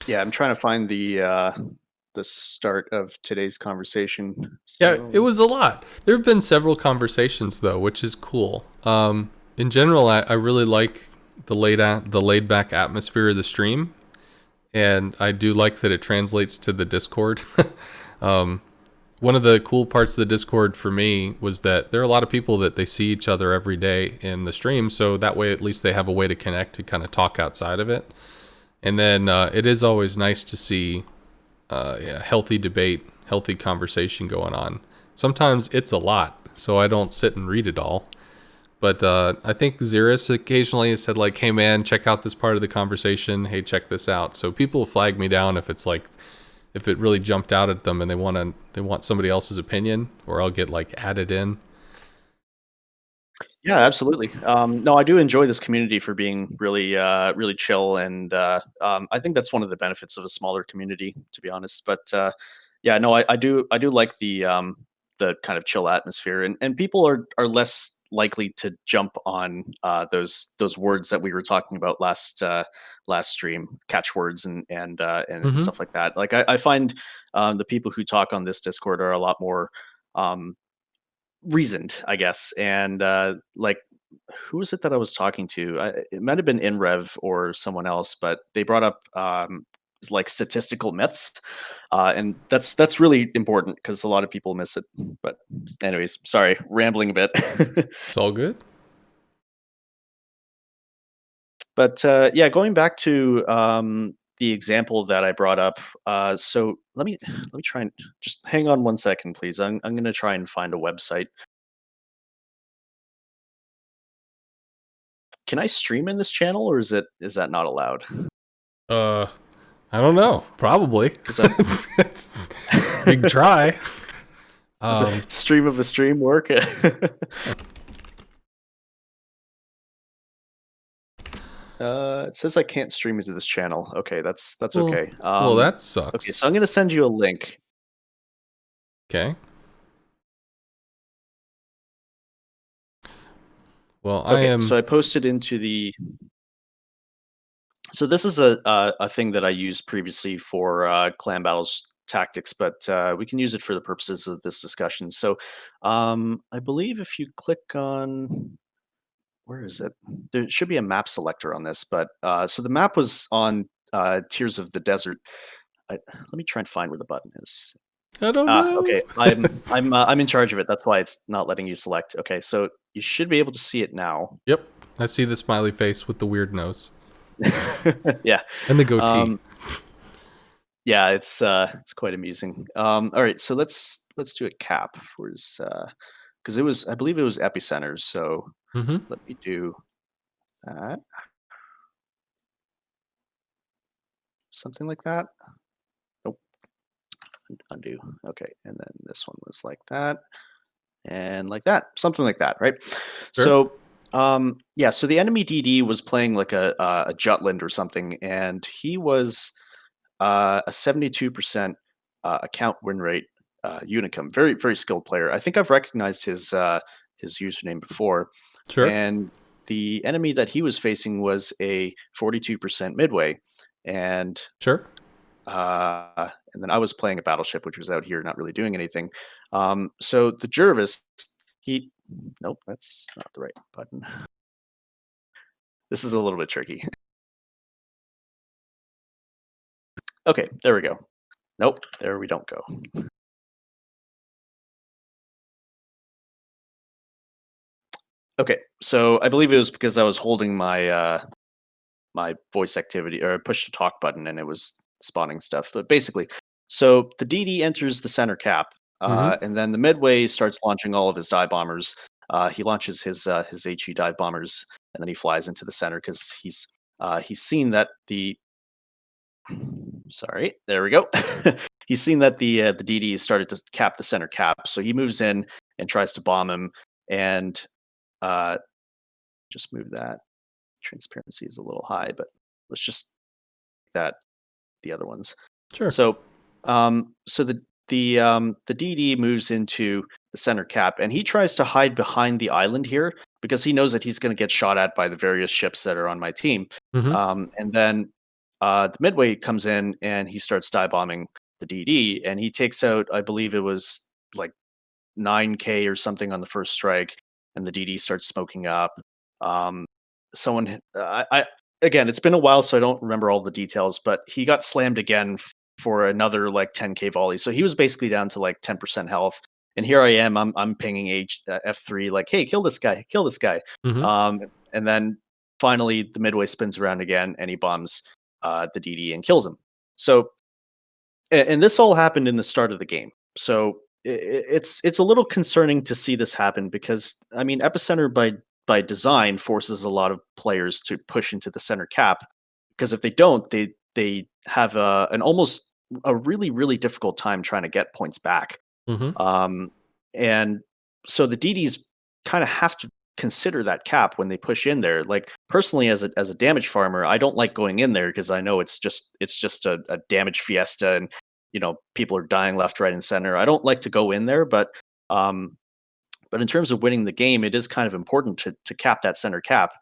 Yeah, I'm trying to find the start of today's conversation. Yeah, it So was a lot. There have been several conversations though, which is cool. In general, I really like the laid back atmosphere of the stream, and I do like that it translates to the Discord. um, One of the cool parts of the Discord for me was that there are a lot of people that they see each other every day in the stream, so that way at least they have a way to connect to kind of talk outside of it. And then it is always nice to see yeah, healthy debate, healthy conversation going on. Sometimes it's a lot, so I don't sit and read it all. But I think Xeris occasionally has said like, "Hey man, check out this part of the conversation. Hey, check this out." So people flag me down if it's like if it really jumped out at them and they want somebody else's opinion, or I'll get like added in. yeah, absolutely. No, I do enjoy this community for being really, really chill, and I think that's one of the benefits of a smaller community, to be honest. But yeah, no, I do like the kind of chill atmosphere, and people are less likely to jump on those words that we were talking about last stream, catchwords and Mm-hmm. stuff like that. Like I find the people who talk on this Discord are a lot more. Um, reasoned, I guess. And like, who was it that I was talking to? It might have been InRev or someone else, but they brought up like statistical myths, and that's really important because a lot of people miss it. But anyways, sorry, rambling a bit. It's all good. But yeah, going back to the example that I brought up. So let me try and just hang on one second, please. I'm going to try and find a website. Can I stream in this channel, or is that not allowed? Uh, I don't know. Probably. Because I'm It's you can try. does a Um, stream of a stream work? It says I can't stream into this channel. Okay, that's well, okay. that Okay, sucks. so I'm gonna send you a link. Okay. Well, I Okay, am. so I posted into the. So this is a thing that I used previously for clan battles tactics, but we can use it for the purposes of this discussion. So I believe if you click on where is it? There should be a map selector on this, but so the map was on Tears of the Desert. Let me try and find where the button is. I don't Ah, know. okay. I'm in charge of it. That's why it's not letting you select. Okay, so you should be able to see it now. Yep. I see the smiley face with the weird nose Yeah. and the goatee. Um, yeah, it's quite amusing. All right, so let's do a cap. Where's because it was I believe it was epicenters. So Mm-hmm. let me do that. Something like that. Nope. Undo. Okay, and then this one was like that. And like that, something like that, right? Sure. So, yeah, so the enemy DD was playing like a Jutland or something, and he was a 72% account win rate Unicum. Very very skilled player. I think I've recognized his username before, Sure. and the enemy that he was facing was a 42% midway, and Sure. and then I was playing a battleship, which was out here, not really doing anything. So the Jervis, he, nope, that's not the right button. This is a little bit tricky. Okay, there we go. Nope, there we don't go. Okay, so I believe it was because I was holding my voice activity or push to talk button, and it was spawning stuff. But basically, so the DD enters the center cap, Mm-hmm. and then the midway starts launching all of his dive bombers. He launches his HE dive bombers, and then he flies into the center because he's seen that the sorry, there we go. He's seen that the DD started to cap the center cap, so he moves in and tries to bomb him, and uh, just move that. Transparency is a little high, but let's just that the other ones. Sure. So, so the DD moves into the center cap, and he tries to hide behind the island here because he knows that he's going to get shot at by the various ships that are on my team. Mm-hmm. And then the Midway comes in and he starts dive bombing the DD, and he takes out, I believe it was like 9K or something on the first strike, and the DD starts smoking up. Um, someone, I again, it's been a while, so I don't remember all the details, but he got slammed again for another like 10K volley. So he was basically down to like 10% health. And here I am, I'm pinging F3 like, hey, kill this guy, kill this guy. Mm-hmm. And then finally the Midway spins around again, and he bombs the DD and kills him. So and this all happened in the start of the game. So it's a little concerning to see this happen because I mean epicenter by design forces a lot of players to push into the center cap because if they don't, they have an almost a really difficult time trying to get points back. Mm-hmm. Um, and so the DDs kind of have to consider that cap when they push in there. Like personally, as a damage farmer, I don't like going in there because I know it's just a damage fiesta, and people are dying left, right, and center. I don't like to go in there, um, but in terms of winning the game, it is kind of important to cap that center cap.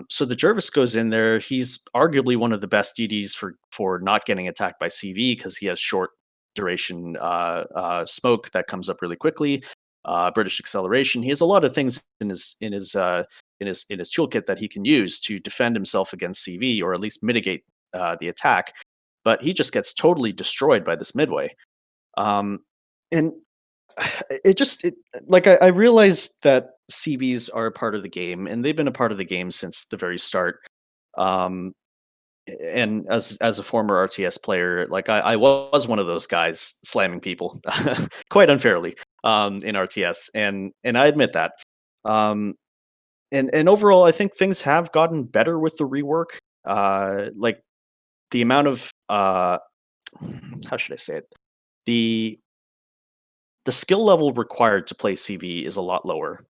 So the Jervis goes in there. He's arguably one of the best DDs for not getting attacked by CV because he has short duration smoke that comes up really quickly. British acceleration. He has a lot of things in his toolkit that he can use to defend himself against CV or at least mitigate the attack. But he just gets totally destroyed by this Midway. Um, and it like I realized that CVs are a part of the game, and they've been a part of the game since the very start. Um, and as a former RTS player, like I was one of those guys slamming people quite unfairly in RTS, and I admit that. Um, and overall, I think things have gotten better with the rework. Like the amount of how should I say it? The the skill level required to play CV is a lot lower.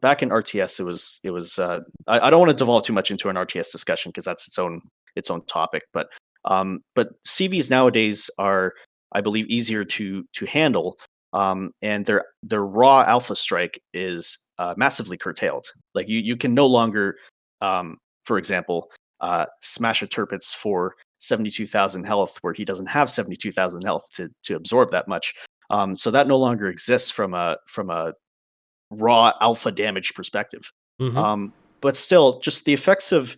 Back in RTS, it was. I don't want to devolve too much into an RTS discussion because that's its own topic. But CVs nowadays are, I believe, easier to handle, and their raw alpha strike is massively curtailed. Like you can no longer, for example, smash a Turpitz for 72,000 health where he doesn't have 72,000 health to absorb that much. So that no longer exists from a raw alpha damage perspective. Mm-hmm. But still, just the effects of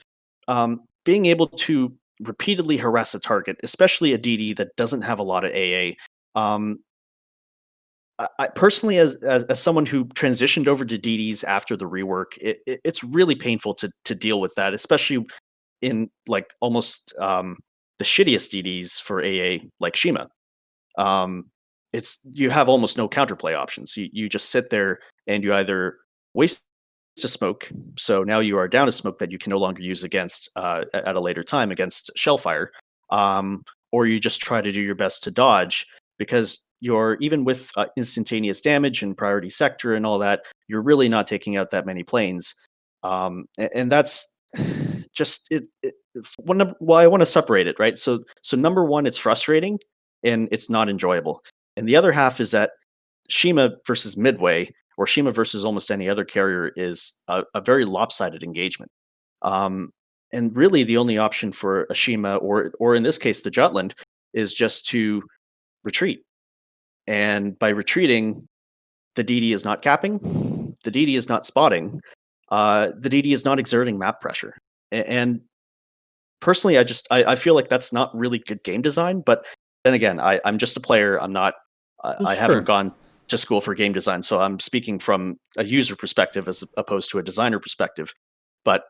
being able to repeatedly harass a target, especially a DD that doesn't have a lot of AA. Um, I personally, as someone who transitioned over to DDs after the rework, it's really painful to deal with that, especially in like almost the shittiest DDs for AA like Shima. Um, it's you have almost no counterplay options. You just sit there and you either waste a smoke, so now you are down a smoke that you can no longer use against at a later time against shellfire, or you just try to do your best to dodge because you're even with instantaneous damage and priority sector and all that, you're really not taking out that many planes, and that's just well, I want to separate it, right? So number one, it's frustrating and it's not enjoyable. And the other half is that Shima versus Midway, or Shima versus almost any other carrier, is a very lopsided engagement. Um, and really, the only option for a Shima, or in this case, the Jutland, is just to retreat. And by retreating, the DD is not capping, the DD is not spotting, the DD is not exerting map pressure. And personally, I feel like that's not really good game design. But then again, I'm just a player. I'm not. Well, I haven't sure. gone to school for game design, so I'm speaking from a user perspective as opposed to a designer perspective. But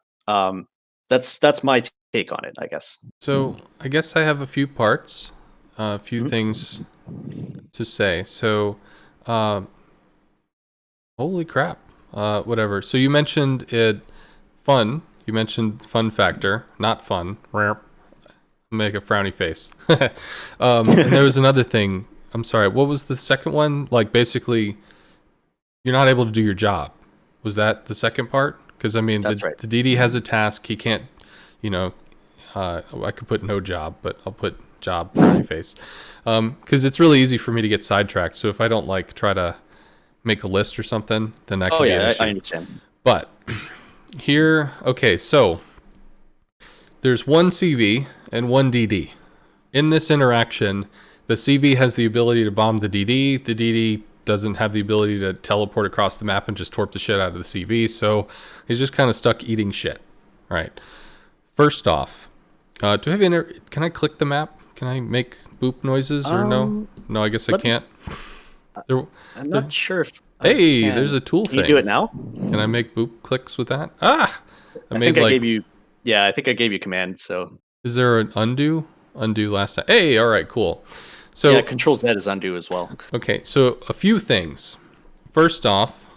that's my take on it, I guess. So I guess I have a few parts, a few Mhm. things to say. So, um, holy crap. Whatever. So you mentioned it fun. You mentioned fun factor, not fun. Make a frowny face. And there was another thing. I'm sorry. What was the second one? Like basically, you're not able to do your job. Was that the second part? Because I mean, That's the right. the DD has a task. He can't, you know, I could put no job, but I'll put job frowny face. Because it's really easy for me to get sidetracked. So if I don't like try to make a list or something, then that Oh can be an yeah, I issue. understand. But here, okay, so there's one CV. and one DD. In this interaction, the CV has the ability to bomb the DD. The DD doesn't have the ability to teleport across the map and just torp the shit out of the CV, so he's just kind of stuck eating shit. All right. First off, do I have can I click the map? Can I make boop noises or no? No, I guess I can't. I'm not sure if I Hey, can. there's a tool Can thing. you do it now? Can I make boop clicks with that? Ah! I think I gave you... Yeah, I think I gave you command, so... Is there an undo? Undo last time. Hey, all right, cool. So yeah, Control Z is undo as well. Okay, so a few things. First off,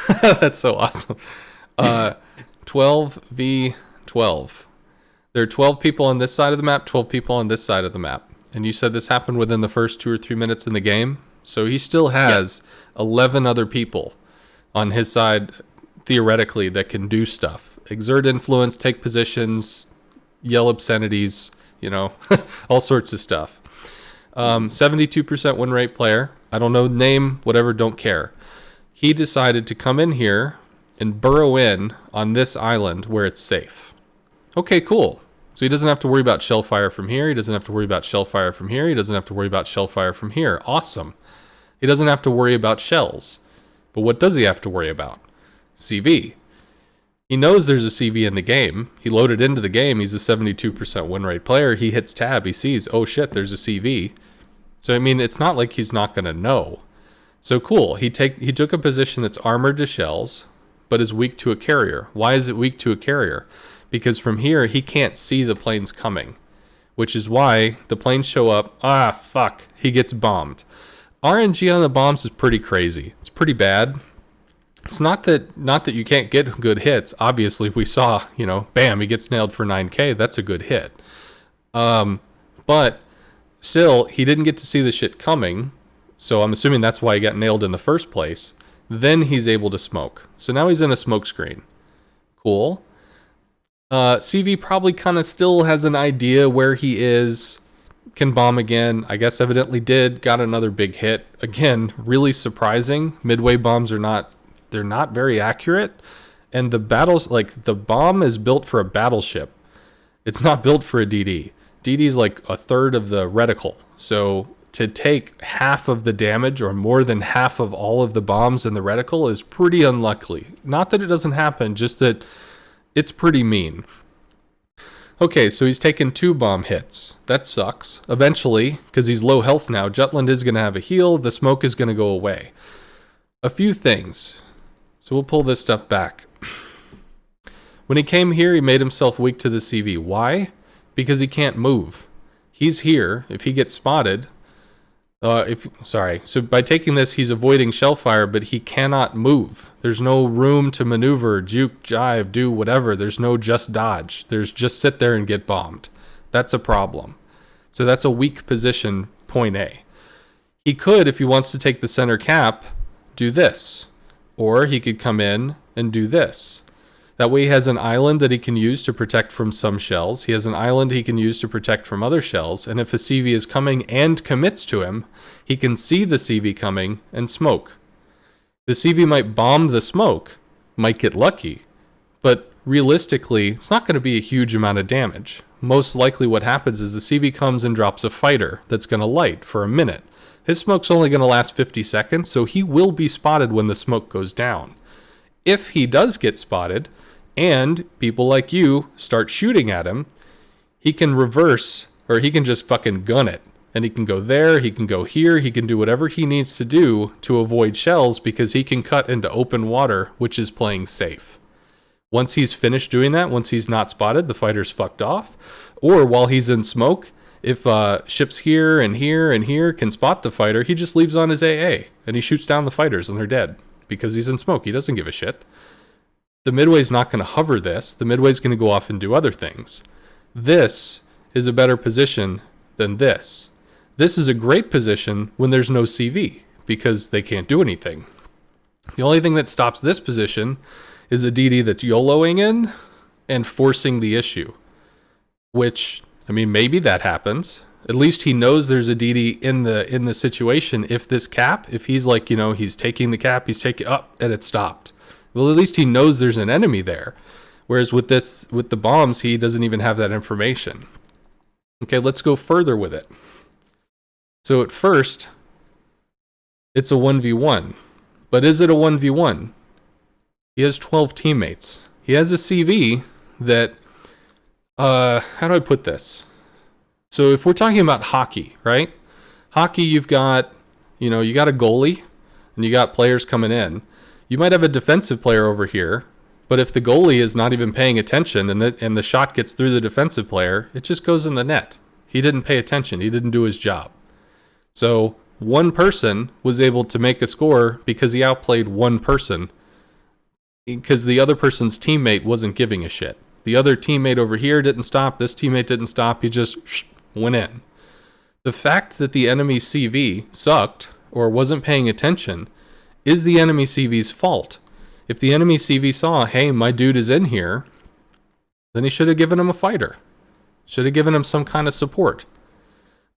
that's so awesome. 12v12. There are 12 people on this side of the map, 12 people on this side of the map. And you said this happened within the first 2 or 3 minutes in the game? So he still has 11 other people on his side, theoretically, that can do stuff. Exert influence, take positions, yell obscenities, all sorts of stuff. 72% win rate player. I don't know name, whatever, don't care. He decided to come in here and burrow in on this island where it's safe. Okay, cool. So he doesn't have to worry about shell fire from here. He doesn't have to worry about shell fire from here. He doesn't have to worry about shell fire from here. Awesome. He doesn't have to worry about shells. But what does he have to worry about? CV. He knows there's a CV in the game. He loaded into the game. He's a 72% win rate player. He hits tab. He sees, oh shit, there's a CV. So, I mean, it's not like he's not going to know. So cool. He took a position that's armored to shells, but is weak to a carrier. Why is it weak to a carrier? Because from here, he can't see the planes coming, which is why the planes show up. Ah, fuck. He gets bombed. RNG on the bombs is pretty crazy. It's pretty bad. It's not that you can't get good hits. Obviously, we saw, bam, he gets nailed for 9K. That's a good hit. But still, he didn't get to see the shit coming. So I'm assuming that's why he got nailed in the first place. Then he's able to smoke. So now he's in a smoke screen. Cool. CV probably kind of still has an idea where he is. Can bomb again. I guess evidently did. Got another big hit. Again, really surprising. Midway bombs they're not very accurate. And the the bomb is built for a battleship. It's not built for a DD. DD is like a third of the reticle. So to take half of the damage or more than half of all of the bombs in the reticle is pretty unlikely. Not that it doesn't happen, just that it's pretty mean. Okay, so he's taken 2 bomb hits. That sucks. Eventually, because he's low health now, Jutland is going to have a heal. The smoke is going to go away. A few things. So we'll pull this stuff back. When he came here, he made himself weak to the CV. Why? Because he can't move. He's here. If he gets spotted... So by taking this, he's avoiding shell fire, but he cannot move. There's no room to maneuver, juke, jive, do whatever. There's no just dodge. There's just sit there and get bombed. That's a problem. So that's a weak position, point A. He could, if he wants to take the center cap, do this. Or he could come in and do this. That way he has an island that he can use to protect from some shells. He has an island he can use to protect from other shells. And if a CV is coming and commits to him, he can see the CV coming and smoke. The CV might bomb the smoke, might get lucky, but realistically, it's not going to be a huge amount of damage. Most likely what happens is the CV comes and drops a fighter that's going to light for a minute. His smoke's only going to last 50 seconds, so he will be spotted when the smoke goes down. If he does get spotted, and people like you start shooting at him, he can reverse, or he can just fucking gun it. And he can go there, he can go here, he can do whatever he needs to do to avoid shells because he can cut into open water, which is playing safe. Once he's finished doing that, once he's not spotted, the fighter's fucked off. Or while he's in smoke, if ships here and here and here can spot the fighter, he just leaves on his AA and he shoots down the fighters and they're dead because he's in smoke. He doesn't give a shit. The midway's not going to hover this. The midway's going to go off and do other things. This is a better position than this. This is a great position when there's no CV because they can't do anything. The only thing that stops this position is a DD that's YOLOing in and forcing the issue. Which, I mean, maybe that happens. At least he knows there's a DD in the situation. If he's like, he's taking the cap, he's taking up, and it stopped. Well, at least he knows there's an enemy there. Whereas with the bombs, he doesn't even have that information. Okay, let's go further with it. So at first, it's a 1v1. But is it a 1v1? He has 12 teammates. He has a CV that, how do I put this? So if we're talking about hockey, right? Hockey, you've got, you got a goalie and you got players coming in. You might have a defensive player over here, but if the goalie is not even paying attention and the shot gets through the defensive player, it just goes in the net. He didn't pay attention. He didn't do his job. So one person was able to make a score because he outplayed one person, because the other person's teammate wasn't giving a shit. The other teammate over here didn't stop. This teammate didn't stop. He just went in. The fact that the enemy CV sucked or wasn't paying attention is the enemy CV's fault. If the enemy CV saw, hey, my dude is in here, then he should have given him a fighter. Should have given him some kind of support.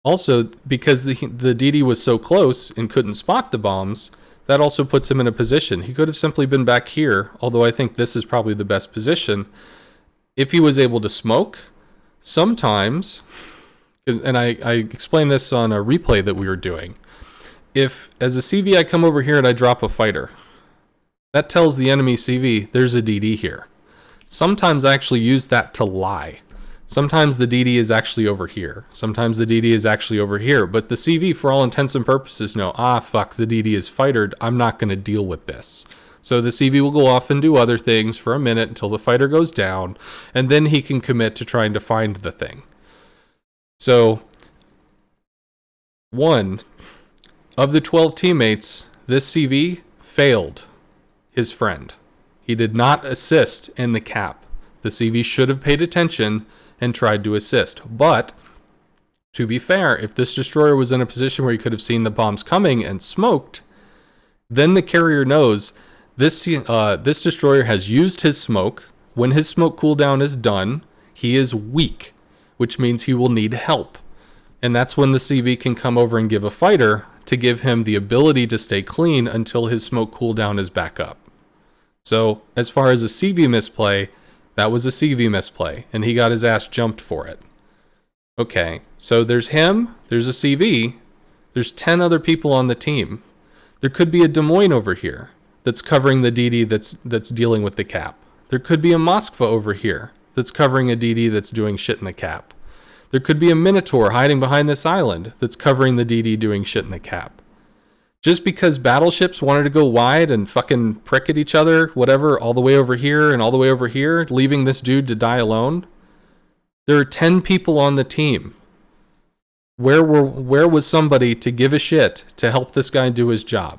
Also, because the DD was so close and couldn't spot the bombs, that also puts him in a position. He could have simply been back here, although I think this is probably the best position. If he was able to smoke, sometimes, and I explained this on a replay that we were doing, if as a CV I come over here and I drop a fighter, that tells the enemy CV there's a DD here. Sometimes I actually use that to lie. Sometimes the DD is actually over here. Sometimes the DD is actually over here. But the CV, for all intents and purposes, know, fuck, the DD is fightered. I'm not going to deal with this. So the CV will go off and do other things for a minute until the fighter goes down, and then he can commit to trying to find the thing. So, one of the 12 teammates, this CV failed his friend. He did not assist in the cap. The CV should have paid attention and tried to assist. But, to be fair, if this destroyer was in a position where he could have seen the bombs coming and smoked, then the carrier knows this destroyer has used his smoke. When his smoke cooldown is done, he is weak, which means he will need help. And that's when the CV can come over and give a fighter to give him the ability to stay clean until his smoke cooldown is back up. So, as far as a CV misplay, that was a CV misplay, and he got his ass jumped for it. Okay, so there's him, there's a CV, there's 10 other people on the team. There could be a Des Moines over here that's covering the DD that's dealing with the cap. There could be a Moskva over here that's covering a DD that's doing shit in the cap. There could be a Minotaur hiding behind this island that's covering the DD doing shit in the cap. Just because battleships wanted to go wide and fucking prick at each other, whatever, all the way over here and all the way over here, leaving this dude to die alone, there are 10 people on the team. Where was somebody to give a shit to help this guy do his job?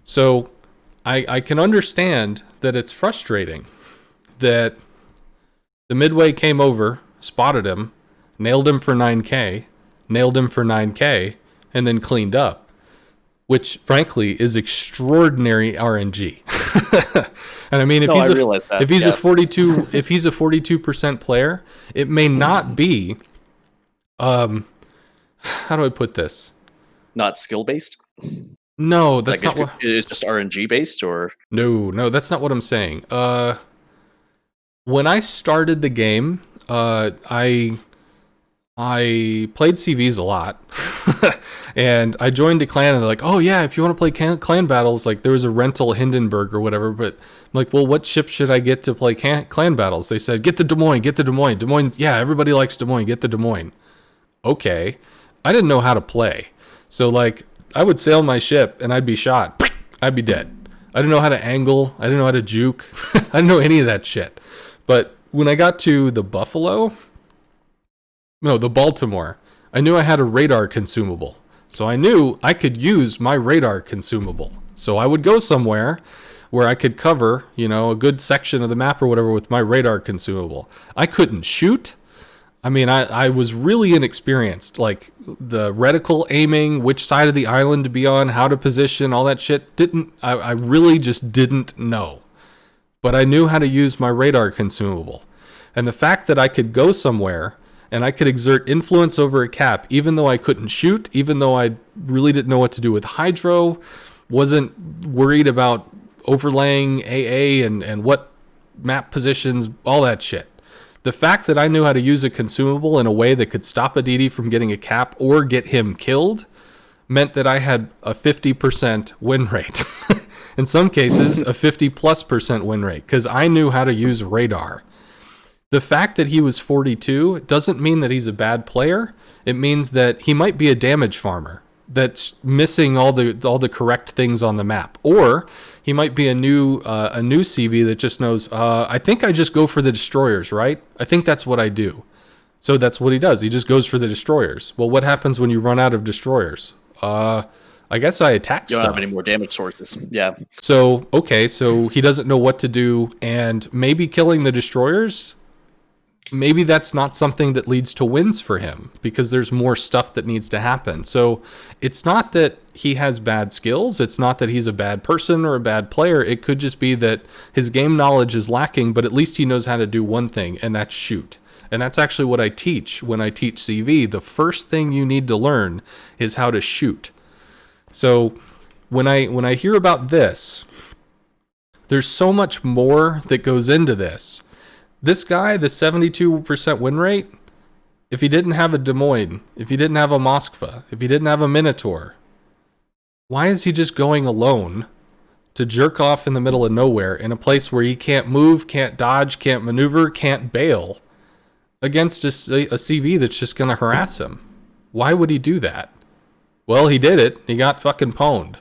So I can understand that it's frustrating that the Midway came over, spotted him, nailed him for 9K, and then cleaned up. Which, frankly, is extraordinary RNG. And I mean, if he's a 42% player, it may not be. How do I put this? Not skill based. No, that's not what. It's just RNG based, or no, that's not what I'm saying. When I started the game, I played CVs a lot, and I joined a clan, and they're like, oh yeah, if you want to play clan battles, like there was a rental Hindenburg or whatever, but I'm like, well, what ship should I get to play clan battles? They said, get the Des Moines, yeah, everybody likes Des Moines, get the Des Moines. Okay, I didn't know how to play, so like, I would sail my ship, and I'd be shot, I'd be dead. I didn't know how to angle, I didn't know how to juke, I didn't know any of that shit, but when I got to the Baltimore, I knew I had a radar consumable. So I knew I could use my radar consumable. So I would go somewhere where I could cover, a good section of the map or whatever with my radar consumable. I couldn't shoot. I mean, I was really inexperienced. Like, the reticle aiming, which side of the island to be on, how to position, all that shit, I really just didn't know. But I knew how to use my radar consumable. And the fact that I could go somewhere and I could exert influence over a cap, even though I couldn't shoot, even though I really didn't know what to do with hydro, wasn't worried about overlaying AA and what map positions, all that shit. The fact that I knew how to use a consumable in a way that could stop a DD from getting a cap or get him killed meant that I had a 50% win rate. In some cases, a 50+% win rate, because I knew how to use radar. The fact that he was 42 doesn't mean that he's a bad player. It means that he might be a damage farmer that's missing all the correct things on the map, or he might be a new CV that just knows. I think I just go for the destroyers, right? I think that's what I do. So that's what he does. He just goes for the destroyers. Well, what happens when you run out of destroyers? I guess I attack You stuff. don't have any more damage sources. Yeah. So okay, so he doesn't know what to do, and maybe killing the destroyers. Maybe that's not something that leads to wins for him because there's more stuff that needs to happen. So it's not that he has bad skills. It's not that he's a bad person or a bad player. It could just be that his game knowledge is lacking, but at least he knows how to do one thing, and that's shoot. And that's actually what I teach when I teach CV. The first thing you need to learn is how to shoot. So when I hear about this, there's so much more that goes into this. This guy, the 72% win rate, if he didn't have a Des Moines, if he didn't have a Moskva, if he didn't have a Minotaur, why is he just going alone to jerk off in the middle of nowhere in a place where he can't move, can't dodge, can't maneuver, can't bail against a CV that's just going to harass him? Why would he do that? Well, he did it. He got fucking pwned.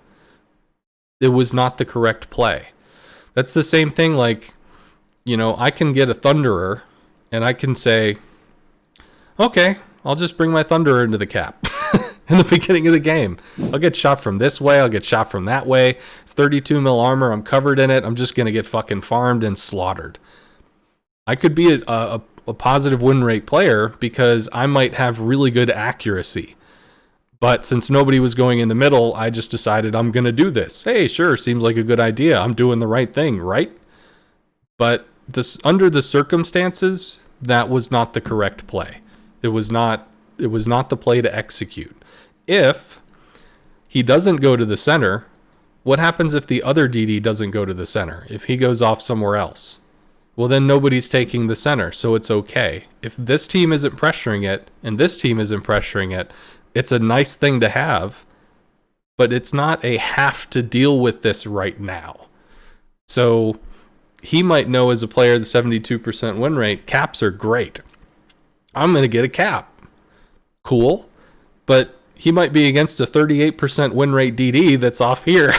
It was not the correct play. That's the same thing like, I can get a Thunderer, and I can say, okay, I'll just bring my Thunderer into the cap in the beginning of the game. I'll get shot from this way, I'll get shot from that way. It's 32 mil armor, I'm covered in it, I'm just going to get fucking farmed and slaughtered. I could be a positive win rate player because I might have really good accuracy. But since nobody was going in the middle, I just decided I'm going to do this. Hey, sure, seems like a good idea. I'm doing the right thing, right? But under the circumstances, that was not the correct play. It was not the play to execute. If he doesn't go to the center, what happens if the other DD doesn't go to the center? If he goes off somewhere else? Well, then nobody's taking the center, so it's okay. If this team isn't pressuring it, and this team isn't pressuring it, it's a nice thing to have, but it's not a have to deal with this right now. So he might know as a player the 72% win rate, caps are great. I'm going to get a cap. Cool. But he might be against a 38% win rate DD that's off here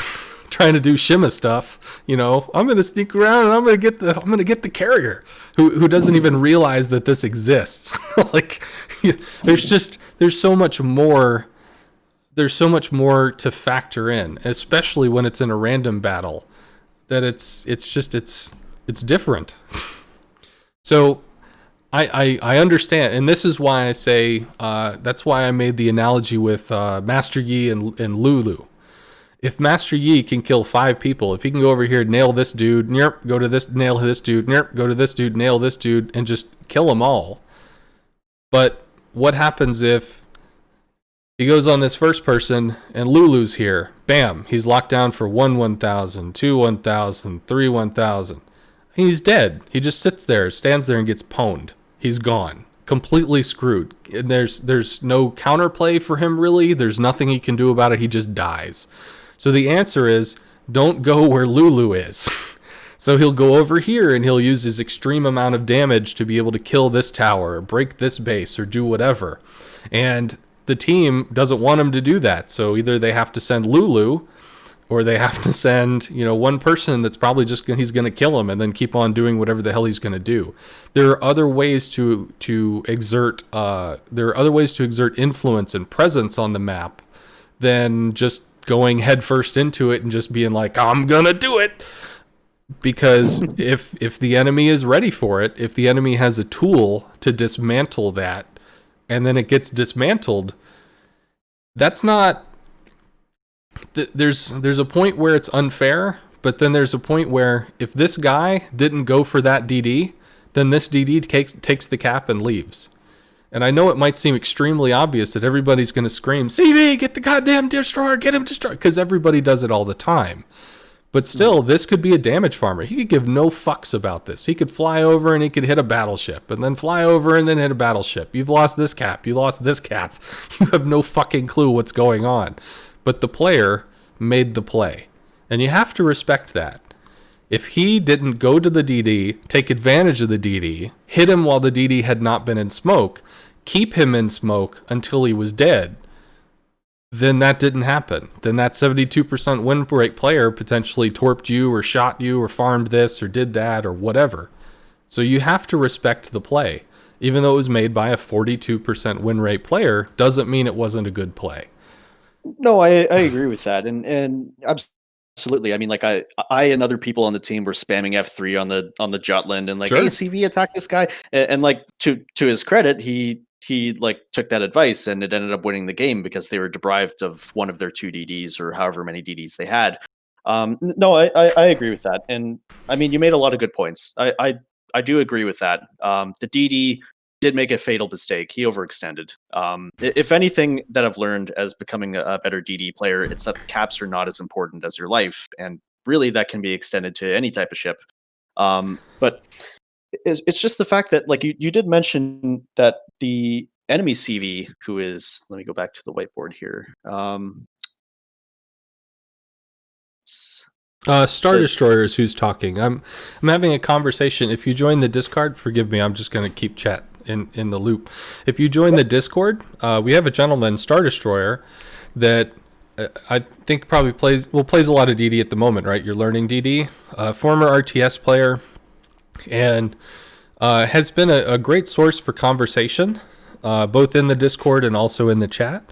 trying to do Shima stuff. I'm going to sneak around and I'm going to get the carrier who doesn't even realize that this exists. There's so much more. There's so much more to factor in, especially when it's in a random battle, that it's different. So I understand, and this is why I say that's why I made the analogy with Master Yi and Lulu. If Master Yi can kill 5 people, if he can go over here, nail this dude, go to this, nail this dude, go to this dude, nail this dude, and just kill them all. But what happens if he goes on this first person and Lulu's here? Bam, he's locked down for 1,000, 2 1,000, 3 1,000. He's dead. He just sits there, stands there, and gets pwned. He's gone. Completely screwed. And there's no counterplay for him, really. There's nothing he can do about it. He just dies. So the answer is, don't go where Lulu is. So he'll go over here, and he'll use his extreme amount of damage to be able to kill this tower, or break this base, or do whatever. And the team doesn't want him to do that. So either they have to send Lulu, or they have to send, one person that's probably he's going to kill him and then keep on doing whatever the hell he's going to do. There are other ways to exert influence and presence on the map than just going headfirst into it and just being like, I'm going to do it. Because if the enemy is ready for it, if the enemy has a tool to dismantle that, and then it gets dismantled, that's not... There's a point where it's unfair, but then there's a point where if this guy didn't go for that DD, then this DD takes the cap and leaves. And I know it might seem extremely obvious that everybody's going to scream, CV, get the goddamn destroyer, get him destroyed, because everybody does it all the time. But Mhm. still, this could be a damage farmer. He could give no fucks about this. He could fly over and he could hit a battleship, and then fly over and then hit a battleship. You've lost this cap. You lost this cap. You have no fucking clue what's going on. But the player made the play. And you have to respect that. If he didn't go to the DD, take advantage of the DD, hit him while the DD had not been in smoke, keep him in smoke until he was dead, then that didn't happen. Then that 72% win rate player potentially torped you or shot you or farmed this or did that or whatever. So you have to respect the play. Even though it was made by a 42% win rate player, doesn't mean it wasn't a good play. No, I agree with that, and absolutely. I mean, like I and other people on the team were spamming F3 on the Jutland and like, hey, Sure. CV, attack this guy, and like to his credit, he like took that advice and it ended up winning the game because they were deprived of one of their two DDs or however many DDs they had. No, I agree with that, and I mean, you made a lot of good points. I do agree with that. The DD did make a fatal mistake. He overextended. If anything that I've learned as becoming a better DD player, it's that the caps are not as important as your life, and really that can be extended to any type of ship. But it's just the fact that, like, you did mention that the enemy CV, who is, let me go back to the whiteboard here. Star So Destroyer is who's talking. I'm having a conversation. If you join the Discord, forgive me, I'm just going to keep chat in the loop. If you join the Discord, we have a gentleman, Star Destroyer, that I think probably plays a lot of DD at the moment, right? You're learning DD, former RTS player, and has been a great source for conversation, both in the Discord and also in the chat.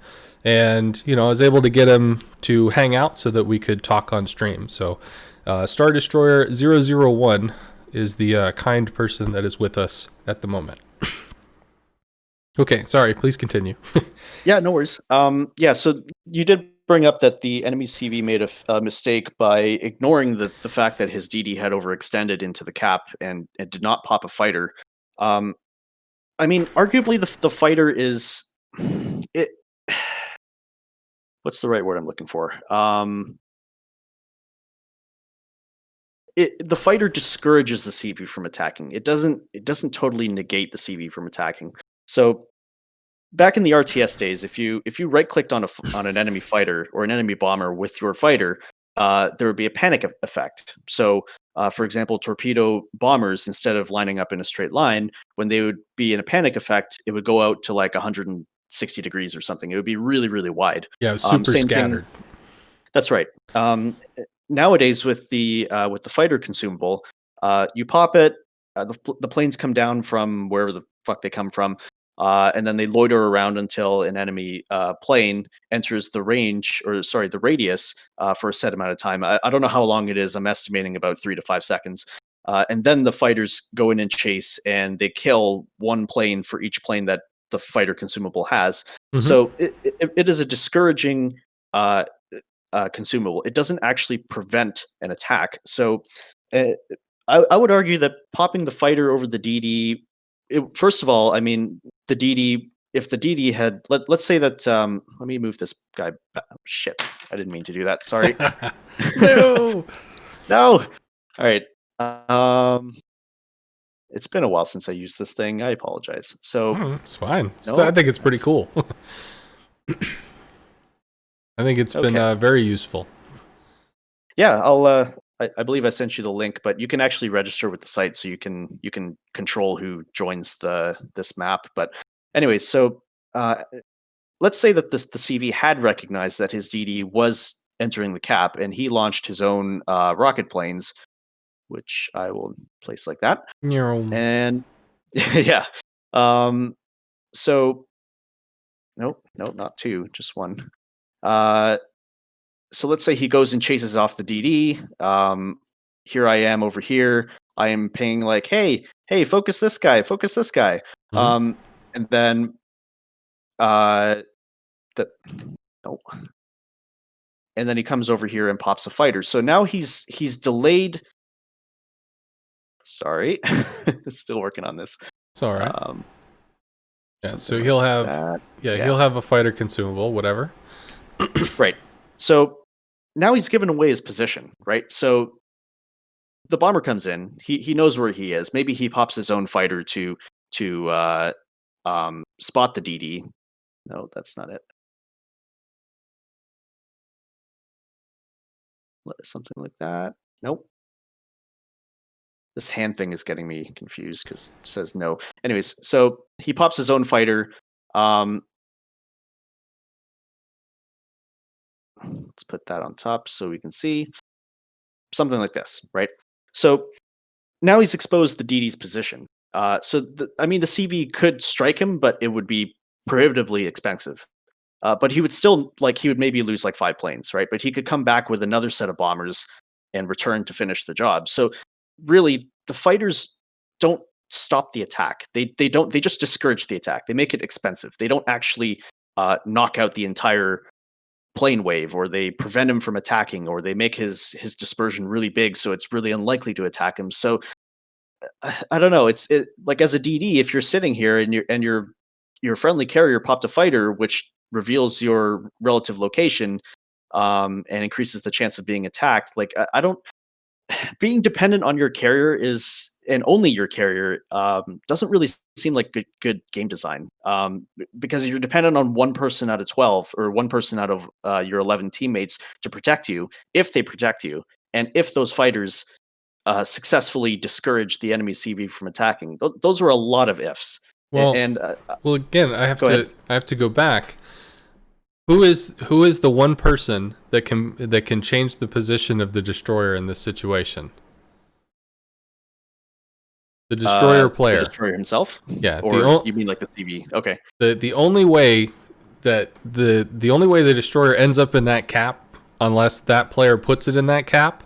And I was able to get him to hang out so that we could talk on stream. So, StarDestroyer001 is the kind person that is with us at the moment. Okay, sorry. Please continue. yeah, no worries. Yeah, so you did bring up that the enemy CV made a mistake by ignoring the fact that his DD had overextended into the cap and did not pop a fighter. Um, I mean, arguably the fighter is it. What's the right word I'm looking for? The fighter discourages the CV from attacking. It doesn't totally negate the CV from attacking. So back in the RTS days, if you right clicked on an enemy fighter or an enemy bomber with your fighter, there would be a panic effect. So, for example, torpedo bombers, instead of lining up in a straight line, when they would be in a panic effect, it would go out to like 160 degrees or something. It would be really really wide. Yeah, it was super Same thing. scattered. That's right. Nowadays, with the fighter consumable, you pop it. The planes come down from wherever the fuck they come from, and then they loiter around until an enemy plane enters the range, or sorry, the radius, for a set amount of time. I don't know how long it is. I'm estimating about 3 to 5 seconds. And then the fighters go in and chase, and they kill one plane for each plane that the fighter consumable has. Mm-hmm. So it is a discouraging uh, consumable. It doesn't actually prevent an attack. So uh, I would argue that popping the fighter over the DD, first of all, I mean, the DD, if the DD had, let's say that, let me move this guy back. Oh, shit. I didn't mean to do that. Sorry. No. No. All right. Um, it's been a while since I used this thing. I apologize. So, It's fine. I no, think it's pretty that's cool. I think it's been okay. very useful. Yeah, I believe I sent you the link, but you can actually register with the site, so you can control who joins this map. But anyways, so uh, let's say that the CV had recognized that his DD was entering the cap, and he launched his own rocket planes, which I will place like that. Neural. And yeah, um, so nope, nope, not two, just one. Uh, so let's say he goes and chases off the DD. Here I am over here. I am paying like, hey, hey, focus this guy. Mm-hmm. And then uh, the no, and then he comes over here and pops a fighter. So now he's delayed. Sorry, still working on this. It's all right. Um, Yeah, something so like he'll have that. yeah, Yeah, he'll have a fighter consumable, whatever. right. So now he's given away his position, right? So the bomber comes in. He knows where he is. Maybe he pops his own fighter to spot the DD. No, that's not it. Something like that. Nope. This hand thing is getting me confused because it says no. Anyways, so he pops his own fighter. Um, let's put that on top so we can see something like this, right? So now he's exposed the DD's position. I mean, the CV could strike him, but it would be prohibitively expensive. But he would still he would maybe lose like 5 planes, right? But he could come back with another set of bombers and return to finish the job. So really, the fighters don't stop the attack. They don't. They just discourage the attack. They make it expensive. They don't actually knock out the entire plane wave, or they prevent him from attacking, or they make his dispersion really big, so it's really unlikely to attack him. So I don't know. Like as a DD, if you're sitting here and your friendly carrier popped a fighter, which reveals your relative location, and increases the chance of being attacked. Like I don't being dependent on your carrier is and only your carrier doesn't really seem like good game design because you're dependent on one person out of 12 or one person out of your 11 teammates to protect you if they protect you and if those fighters successfully discourage the enemy CV from attacking. Those were a lot of ifs. Well, And well, again, go ahead. I have to go back. Who is the one person that can change the position of the destroyer in this situation? The destroyer player. The destroyer himself? Yeah, Or you mean like the CV? Okay. The only way that the only way the destroyer ends up in that cap, unless that player puts it in that cap,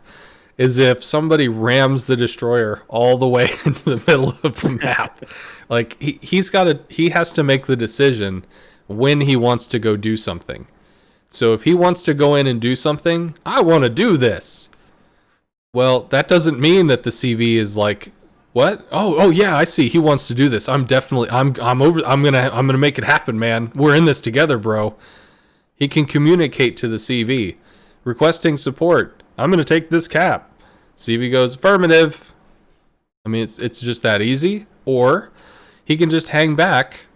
is if somebody rams the destroyer all the way into the middle of the map. Like he has to make the decision when he wants to go do something. So if he wants to go in and do something, I want to do this. Well, that doesn't mean that the CV is like, what? Oh yeah, I see. He wants to do this. I'm gonna make it happen, man. We're in this together, bro. He can communicate to the CV, requesting support. I'm gonna take this cap. CV goes affirmative. I mean, it's just that easy. Or he can just hang back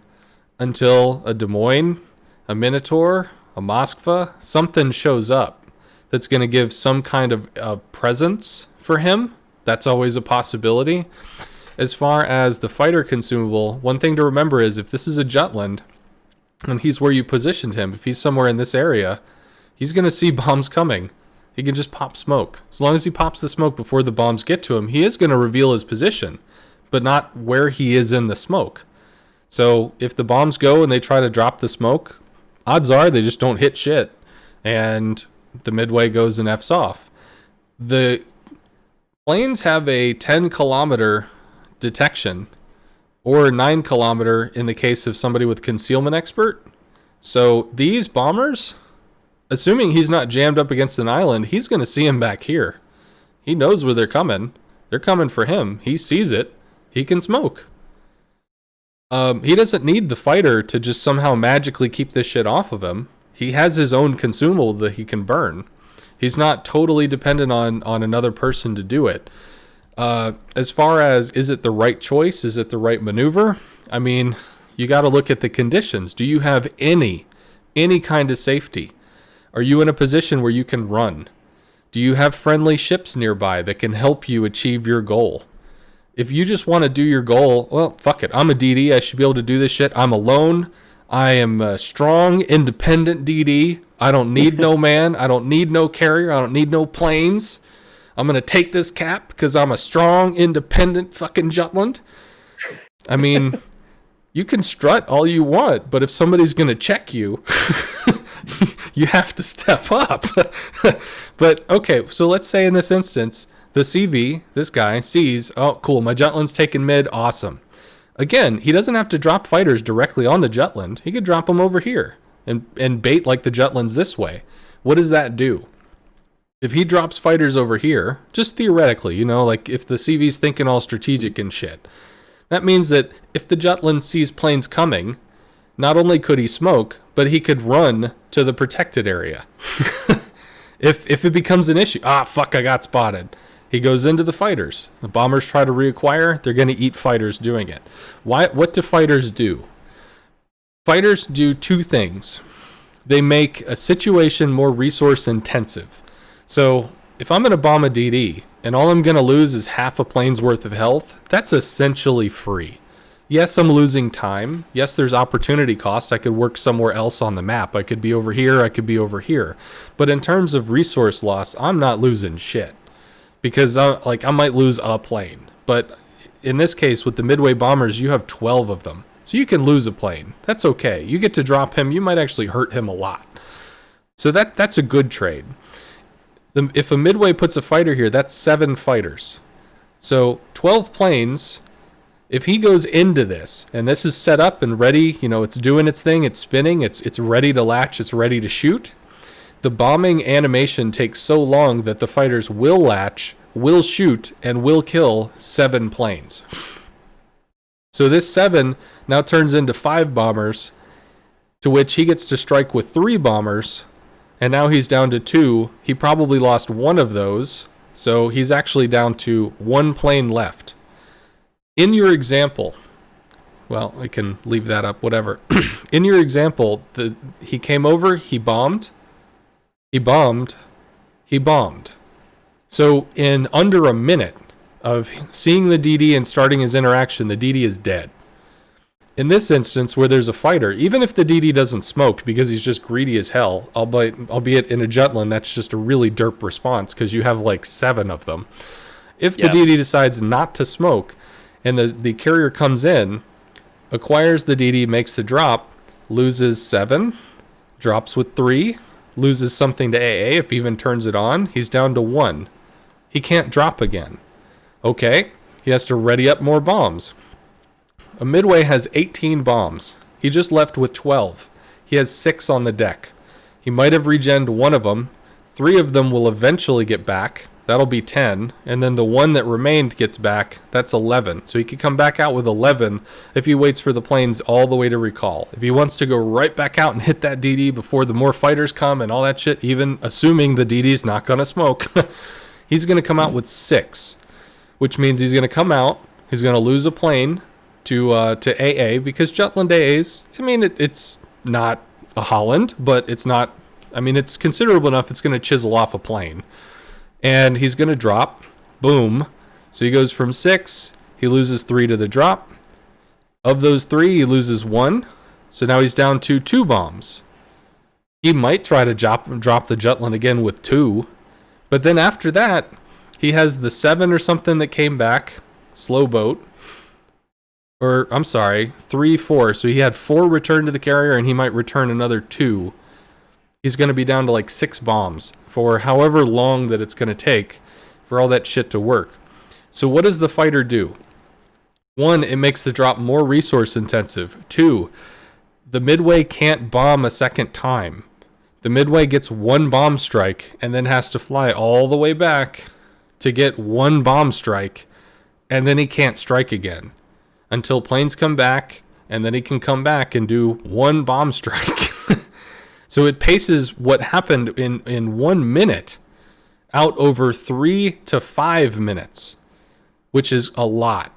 until a Des Moines, a Minotaur, a Moskva, something shows up that's going to give some kind of presence for him. That's always a possibility. As far as the fighter consumable, one thing to remember is if this is a Jutland, and he's where you positioned him, if he's somewhere in this area, he's going to see bombs coming. He can just pop smoke. As long as he pops the smoke before the bombs get to him, he is going to reveal his position, but not where he is in the smoke. So if the bombs go and they try to drop the smoke, odds are they just don't hit shit, and the midway goes and F's off. The planes have a 10-kilometer detection, or 9-kilometer in the case of somebody with concealment expert. So these bombers, assuming he's not jammed up against an island, he's going to see him back here. He knows where they're coming. They're coming for him. He sees it. He can smoke. He doesn't need the fighter to just somehow magically keep this shit off of him. He has his own consumable that he can burn. He's not totally dependent on another person to do it. As far as, is it the right choice? Is it the right maneuver? I mean, you got to look at the conditions. Do you have any kind of safety? Are you in a position where you can run? Do you have friendly ships nearby that can help you achieve your goal? If you just want to do your goal, well, fuck it. I'm a DD. I should be able to do this shit. I'm alone. I am a strong, independent DD. I don't need no man. I don't need no carrier. I don't need no planes. I'm going to take this cap because I'm a strong, independent fucking Jutland. I mean, you can strut all you want, but if somebody's going to check you, you have to step up. But, okay, so let's say in this instance, the CV, this guy, sees, oh, cool, my Jutland's taking mid, awesome. Again, he doesn't have to drop fighters directly on the Jutland. He could drop them over here and bait like the Jutland's this way. What does that do? If he drops fighters over here, just theoretically, you know, like if the CV's thinking all strategic and shit, that means that if the Jutland sees planes coming, not only could he smoke, but he could run to the protected area. If it becomes an issue, fuck, I got spotted. He goes into the fighters. The bombers try to reacquire. They're going to eat fighters doing it. Why? What do fighters do? Fighters do two things. They make a situation more resource intensive. So if I'm going to bomb a DD and all I'm going to lose is half a plane's worth of health, that's essentially free. Yes, I'm losing time. Yes, there's opportunity cost. I could work somewhere else on the map. I could be over here. I could be over here. But in terms of resource loss, I'm not losing shit. Because I might lose a plane. But in this case, with the Midway bombers, you have 12 of them. So you can lose a plane. That's okay. You get to drop him. You might actually hurt him a lot. So that's a good trade. If a Midway puts a fighter here, that's 7 fighters. So 12 planes. If he goes into this, and this is set up and ready, it's doing its thing, it's spinning, it's ready to latch, it's ready to shoot, the bombing animation takes so long that the fighters will latch, will shoot, and will kill 7 planes. So this 7 now turns into 5 bombers, to which he gets to strike with 3 bombers, and now he's down to 2. He probably lost 1 of those, so he's actually down to 1 plane left. In your example, well, I can leave that up, whatever. In your example, he came over, he bombed. So in under a minute of seeing the DD and starting his interaction, the DD is dead. In this instance, where there's a fighter, even if the DD doesn't smoke because he's just greedy as hell, albeit in a Jutland, that's just a really derp response because you have like 7 of them. If the DD decides not to smoke, and the carrier comes in, acquires the DD, makes the drop, loses 7, drops with 3, loses something to AA. If he even turns it on, he's down to 1. He can't drop again. Okay, he has to ready up more bombs. A Midway has 18 bombs. He just left with 12. He has 6 on the deck. He might have regened 1 of them. 3 of them will eventually get back. That'll be 10, and then the 1 that remained gets back. That's 11. So he could come back out with 11 if he waits for the planes all the way to recall. If he wants to go right back out and hit that DD before the more fighters come and all that shit, even assuming the DD's not going to smoke, he's going to come out with 6, which means he's going to come out, he's going to lose a plane to AA, because Jutland AAs, it's not a Holland, but it's not, it's considerable enough it's going to chisel off a plane. And he's going to drop. Boom. So he goes from 6. He loses 3 to the drop. Of those 3, he loses 1. So now he's down to 2 bombs. He might try to drop the Jutland again with 2. But then after that, he has the 7 or something that came back. Slow boat. Or, I'm sorry, 3, 4. So he had 4 return to the carrier, and he might return another 2. He's going to be down to like 6 bombs for however long that it's going to take for all that shit to work. So what does the fighter do? 1, it makes the drop more resource intensive. 2, the Midway can't bomb a second time. The Midway gets 1 bomb strike and then has to fly all the way back to get 1 bomb strike, and then he can't strike again until planes come back, and then he can come back and do 1 bomb strike. So it paces what happened in 1 minute out over 3 to 5 minutes, which is a lot.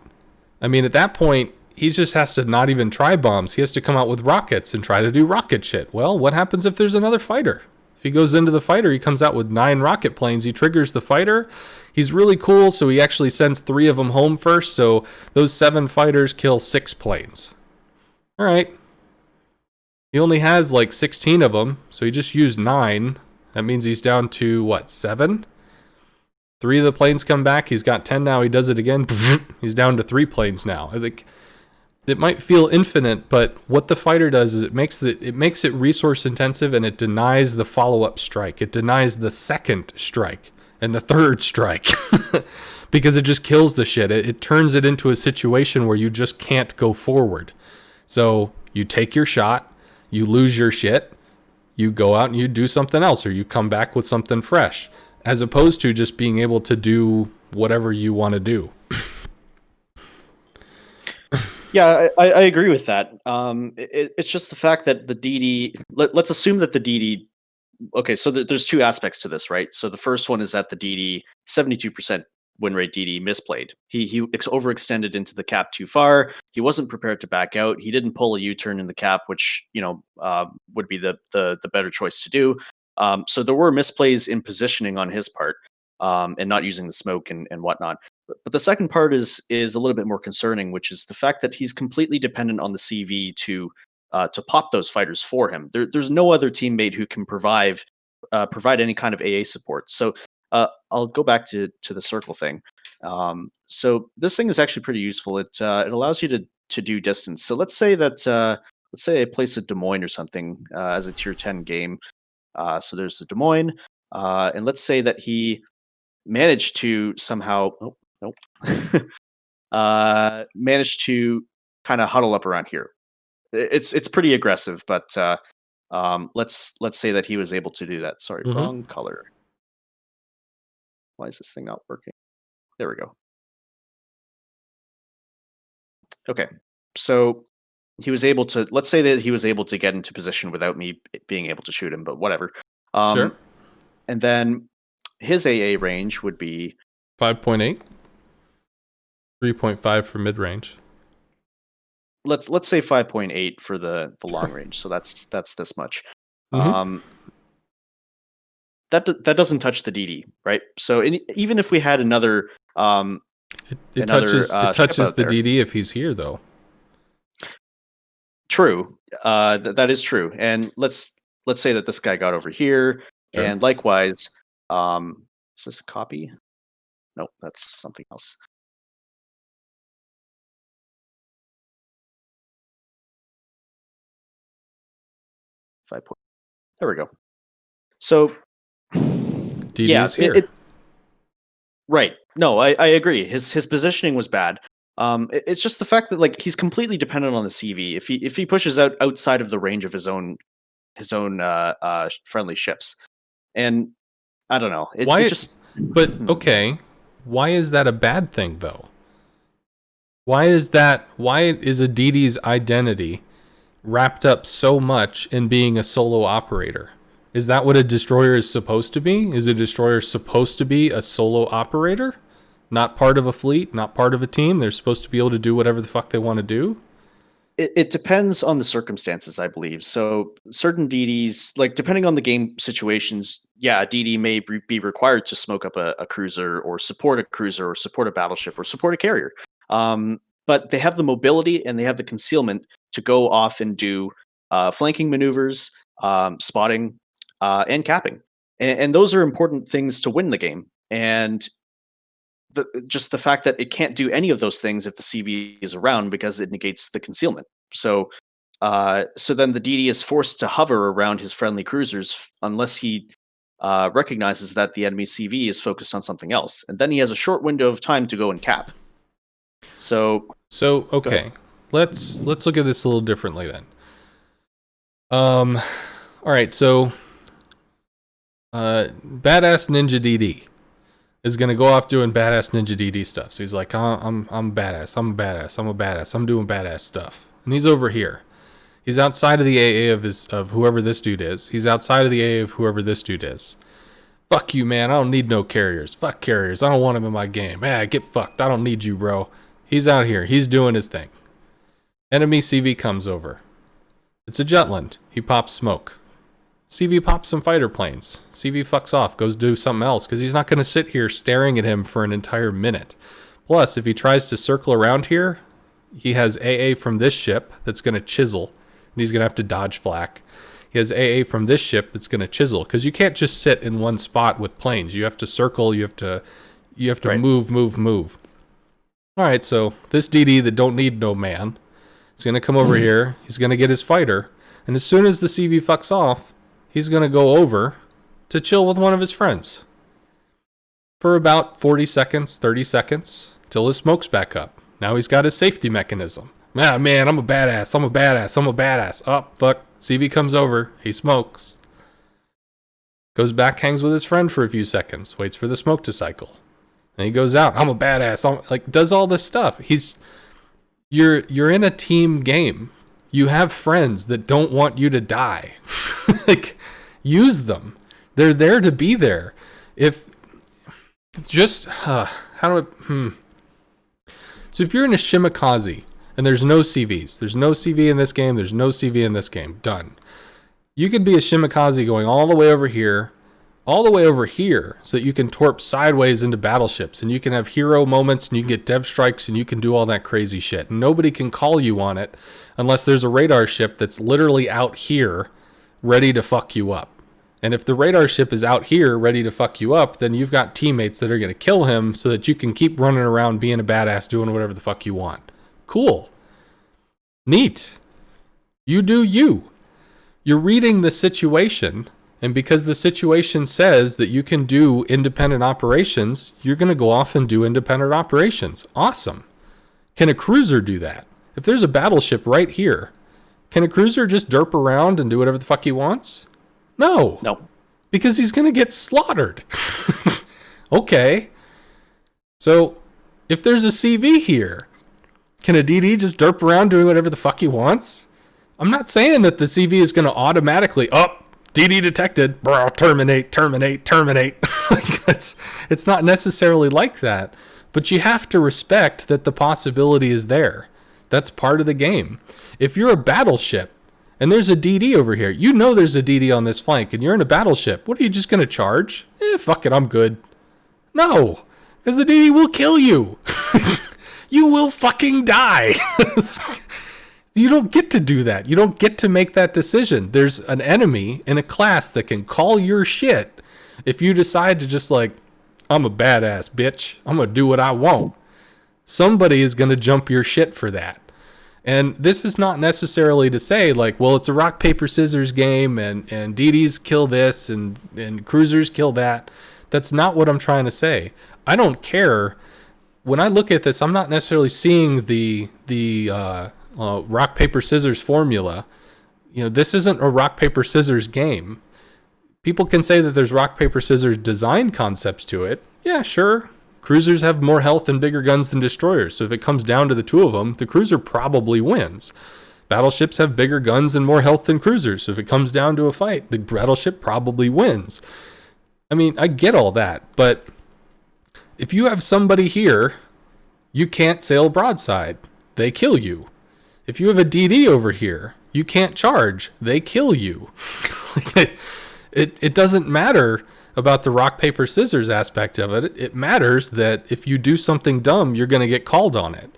At that point, he just has to not even try bombs. He has to come out with rockets and try to do rocket shit. Well, what happens if there's another fighter? If he goes into the fighter, he comes out with 9 rocket planes. He triggers the fighter. He's really cool, so he actually sends 3 of them home first. So those 7 fighters kill 6 planes. All right. He only has like 16 of them, so he just used 9. That means he's down to, 7? 3 of the planes come back. He's got 10 now. He does it again. He's down to 3 planes now. I think it might feel infinite, but what the fighter does is it makes it resource intensive, and it denies the follow-up strike. It denies the second strike and the third strike because it just kills the shit. It turns it into a situation where you just can't go forward. So you take your shot. You lose your shit, you go out and you do something else, or you come back with something fresh, as opposed to just being able to do whatever you want to do. Yeah, I agree with that. It's just the fact that the DD, let's assume that the DD okay, so there's two aspects to this, right? So the first one is that the DD 72% win rate DD misplayed. He overextended into the cap too far. He wasn't prepared to back out. He didn't pull a U-turn in the cap, which would be the better choice to do. So there were misplays in positioning on his part, and not using the smoke and whatnot. But the second part is a little bit more concerning, which is the fact that he's completely dependent on the CV to pop those fighters for him. There's no other teammate who can provide any kind of AA support. So I'll go back to the circle thing. So this thing is actually pretty useful. It allows you to do distance. So let's say I place a Des Moines or something as a tier 10 game. So there's the Des Moines, and let's say that he managed to somehow. Oh, nope. Managed to kind of huddle up around here. It's pretty aggressive, but let's say that he was able to do that. Sorry, Mm-hmm. wrong color. Why is this thing not working? There we go. Okay, so he was able to. Let's say that he was able to get into position without me being able to shoot him, but whatever. Sure. And then his AA range would be 5.8, 3.5 for mid range. let's say 5.8 for the long range. So that's this much. Mm-hmm. That doesn't touch the DD, right? So even if we had another It another touches ship out the there, DD if he's here though. true, that is true. And let's say that this guy got over here, Sure. and likewise, is this copy? Nope, that's something else. There we go. So yeah, DD's here. right. No, I agree. His positioning was bad. It's just the fact that like he's completely dependent on the CV. If he pushes outside of the range of his own friendly ships, and I don't know, it Why? just But okay, why is that a bad thing though? Why is that? Why is a DD's identity wrapped up so much in being a solo operator? Is that what a destroyer is supposed to be? Is a destroyer supposed to be a solo operator? Not part of a fleet, not part of a team? They're supposed to be able to do whatever the fuck they want to do? it depends on the circumstances, I believe. So certain DDs, like depending on the game situations, yeah, a DD may be required to smoke up a cruiser or support a cruiser or support a battleship or support a carrier. But they have the mobility and they have the concealment to go off and do flanking maneuvers, spotting, and capping. And those are important things to win the game. And just the fact that it can't do any of those things if the CV is around because it negates the concealment. So then the DD is forced to hover around his friendly cruisers unless he recognizes that the enemy CV is focused on something else, and then he has a short window of time to go and cap. So So, go ahead. okay. Let's look at this a little differently then. All right, so badass ninja DD is gonna go off doing badass ninja DD stuff. So he's like, I'm badass, I'm a badass, I'm a badass, I'm doing badass stuff, and he's over here. He's outside of the AA of whoever this dude is. He's outside of the AA of whoever this dude is. Fuck you, man. I don't need no carriers. Fuck carriers. I don't want him in my game. Get fucked. I don't need you, bro. He's out here. He's doing his thing. Enemy CV comes over. It's a Jutland. He pops smoke. CV pops some fighter planes. CV fucks off, goes do something else, because he's not going to sit here staring at him for an entire minute. Plus, if he tries to circle around here, he has AA from this ship that's going to chisel, and he's going to have to dodge flak. He has AA from this ship that's going to chisel, because you can't just sit in one spot with planes. You have to circle, you have to Right. move. All right, so this DD that don't need no man is going to come over here. He's going to get his fighter, and as soon as the CV fucks off, he's going to go over to chill with one of his friends for about 40 seconds, 30 seconds, till his smoke's back up. Now he's got his safety mechanism. Man, I'm a badass. Oh, fuck. CV comes over. He smokes. Goes back, hangs with his friend for a few seconds, waits for the smoke to cycle. And he goes out. I'm a badass. Does all this stuff. You're in a team game. You have friends that don't want you to die. like, Use them. They're there to be there. If just how do so if you're in a Shimakaze and there's no CVs, there's no CV in this game, there's no CV in this game, done. You could be a Shimakaze going all the way over here, so that you can torp sideways into battleships, and you can have hero moments, and you can get dev strikes, and you can do all that crazy shit. Nobody can call you on it unless there's a radar ship that's literally out here ready to fuck you up. And if the radar ship is out here ready to fuck you up, then you've got teammates that are going to kill him so that you can keep running around being a badass doing whatever the fuck you want. Cool. Neat. You do you. You're reading the situation, and because the situation says that you can do independent operations, you're going to go off and do independent operations. Awesome. Can a cruiser do that? If there's a battleship right here, can a cruiser just derp around and do whatever the fuck he wants? No. No. Because he's going to get slaughtered. Okay. So, if there's a CV here, can a DD just derp around doing whatever the fuck he wants? I'm not saying that the CV is going to automatically, DD detected, bro, terminate. It's not necessarily like that. But you have to respect that the possibility is there. That's part of the game. If you're a battleship, and there's a DD over here. You know there's a DD on this flank, and you're in a battleship. What are you just going to charge? Fuck it, I'm good. No, because the DD will kill you. You will fucking die. You don't get to do that. You don't get to make that decision. There's an enemy in a class that can call your shit if you decide to just like, I'm a badass bitch. I'm going to do what I want. Somebody is going to jump your shit for that. And this is not necessarily to say, like, well, it's a rock, paper, scissors game, and DDs kill this, and cruisers kill that. That's not what I'm trying to say. I don't care. When I look at this, I'm not necessarily seeing the rock, paper, scissors formula. You know, this isn't a rock, paper, scissors game. People can say that there's rock, paper, scissors design concepts to it. Yeah, sure. Cruisers have more health and bigger guns than destroyers, so if it comes down to the two of them, the cruiser probably wins. Battleships have bigger guns and more health than cruisers, so if it comes down to a fight, the battleship probably wins. I mean, I get all that, but if you have somebody here, you can't sail broadside. They kill you. If you have a DD over here, you can't charge. They kill you. It doesn't matter about the rock, paper, scissors aspect of it. It matters that if you do something dumb, you're going to get called on it.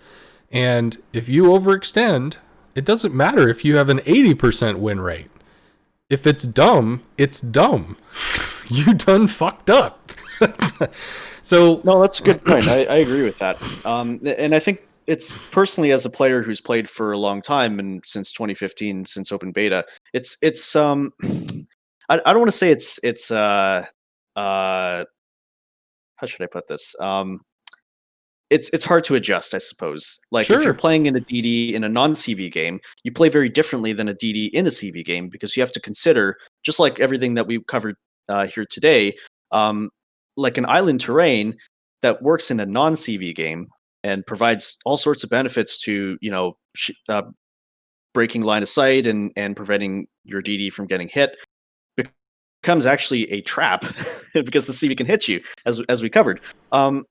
And if you overextend, it doesn't matter if you have an 80% win rate. If it's dumb, it's dumb. You done fucked up. So no, that's a good point. I agree with that. And I think it's personally, as a player who's played for a long time and since 2015, since open beta, it's I don't want to say it's how should I put this? It's hard to adjust, I suppose. Like if you're sure, playing in a DD in a non-CV game, you play very differently than a DD in a CV game because you have to consider, just like everything that we've covered here today, like an island terrain that works in a non-CV game and provides all sorts of benefits to, you know, breaking line of sight and preventing your DD from getting hit, becomes actually a trap because the CV can hit you, as we covered. And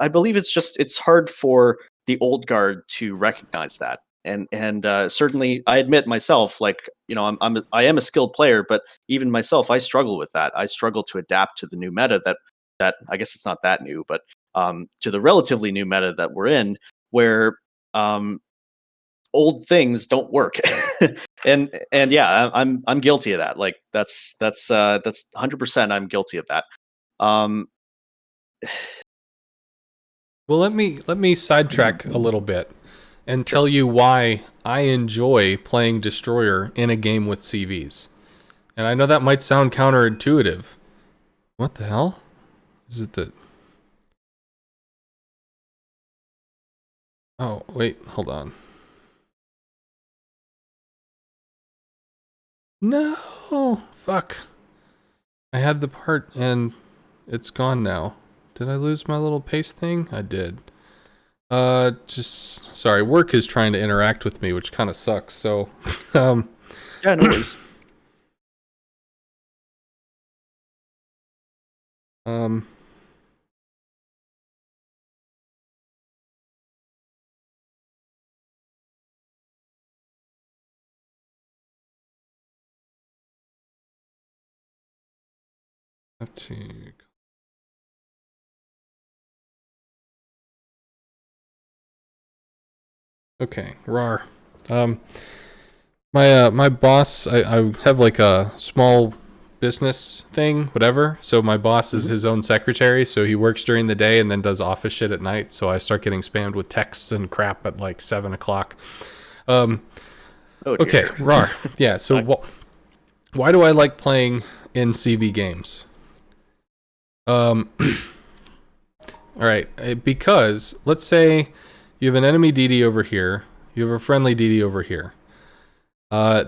I believe it's hard for the old guard to recognize that. And certainly, I admit myself, like, you know, I am a skilled player, but even myself, I struggle with that. I struggle to adapt to the new meta that I guess it's not that new, but to the relatively new meta that we're in, where old things don't work. and yeah, I'm guilty of that. Like that's 100%. I'm guilty of that. well, let me sidetrack a little bit and tell you why I enjoy playing Destroyer in a game with CVs. And I know that might sound counterintuitive. What the hell? Is it the... Oh, wait, hold on. No! Fuck. I had the part and it's gone now. Did I lose my little paste thing? I did. Just... Sorry, work is trying to interact with me, which kind of sucks, so... Yeah, no worries. Um, let's see. Okay, rar. Um, my boss, I have like a small business thing, whatever. So my boss is Hmm. his own secretary, so he works during the day and then does office shit at night. So I start getting spammed with texts and crap at like 7 o'clock. Um, Oh okay, dear. rar. Yeah. So I, why do I like playing in CV games? Um, all right, because let's say you have an enemy DD over here, you have a friendly DD over here.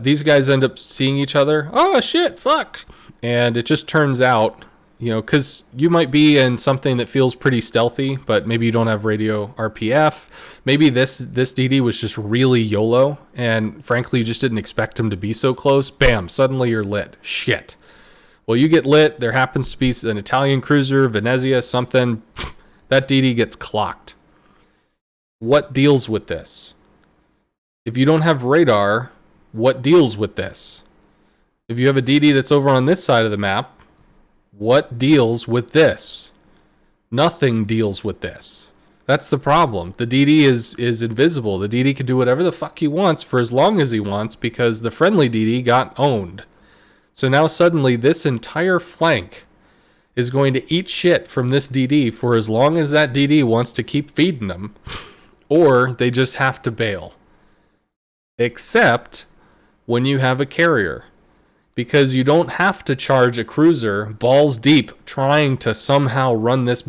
These guys end up seeing each other. Oh shit, fuck! And it just turns out, because you might be in something that feels pretty stealthy, but maybe you don't have radio RPF. Maybe this DD was just really YOLO, and frankly, you just didn't expect him to be so close. Bam! Suddenly you're lit. Shit. Well, you get lit. There happens to be an Italian cruiser, Venezia, something. That DD gets clocked. What deals with this? If you don't have radar, what deals with this? If you have a DD that's over on this side of the map, what deals with this? Nothing deals with this. That's the problem. The DD is invisible. The DD can do whatever the fuck he wants for as long as he wants because the friendly DD got owned. So now suddenly this entire flank is going to eat shit from this DD for as long as that DD wants to keep feeding them, or they just have to bail. Except when you have a carrier, because you don't have to charge a cruiser balls deep trying to somehow run this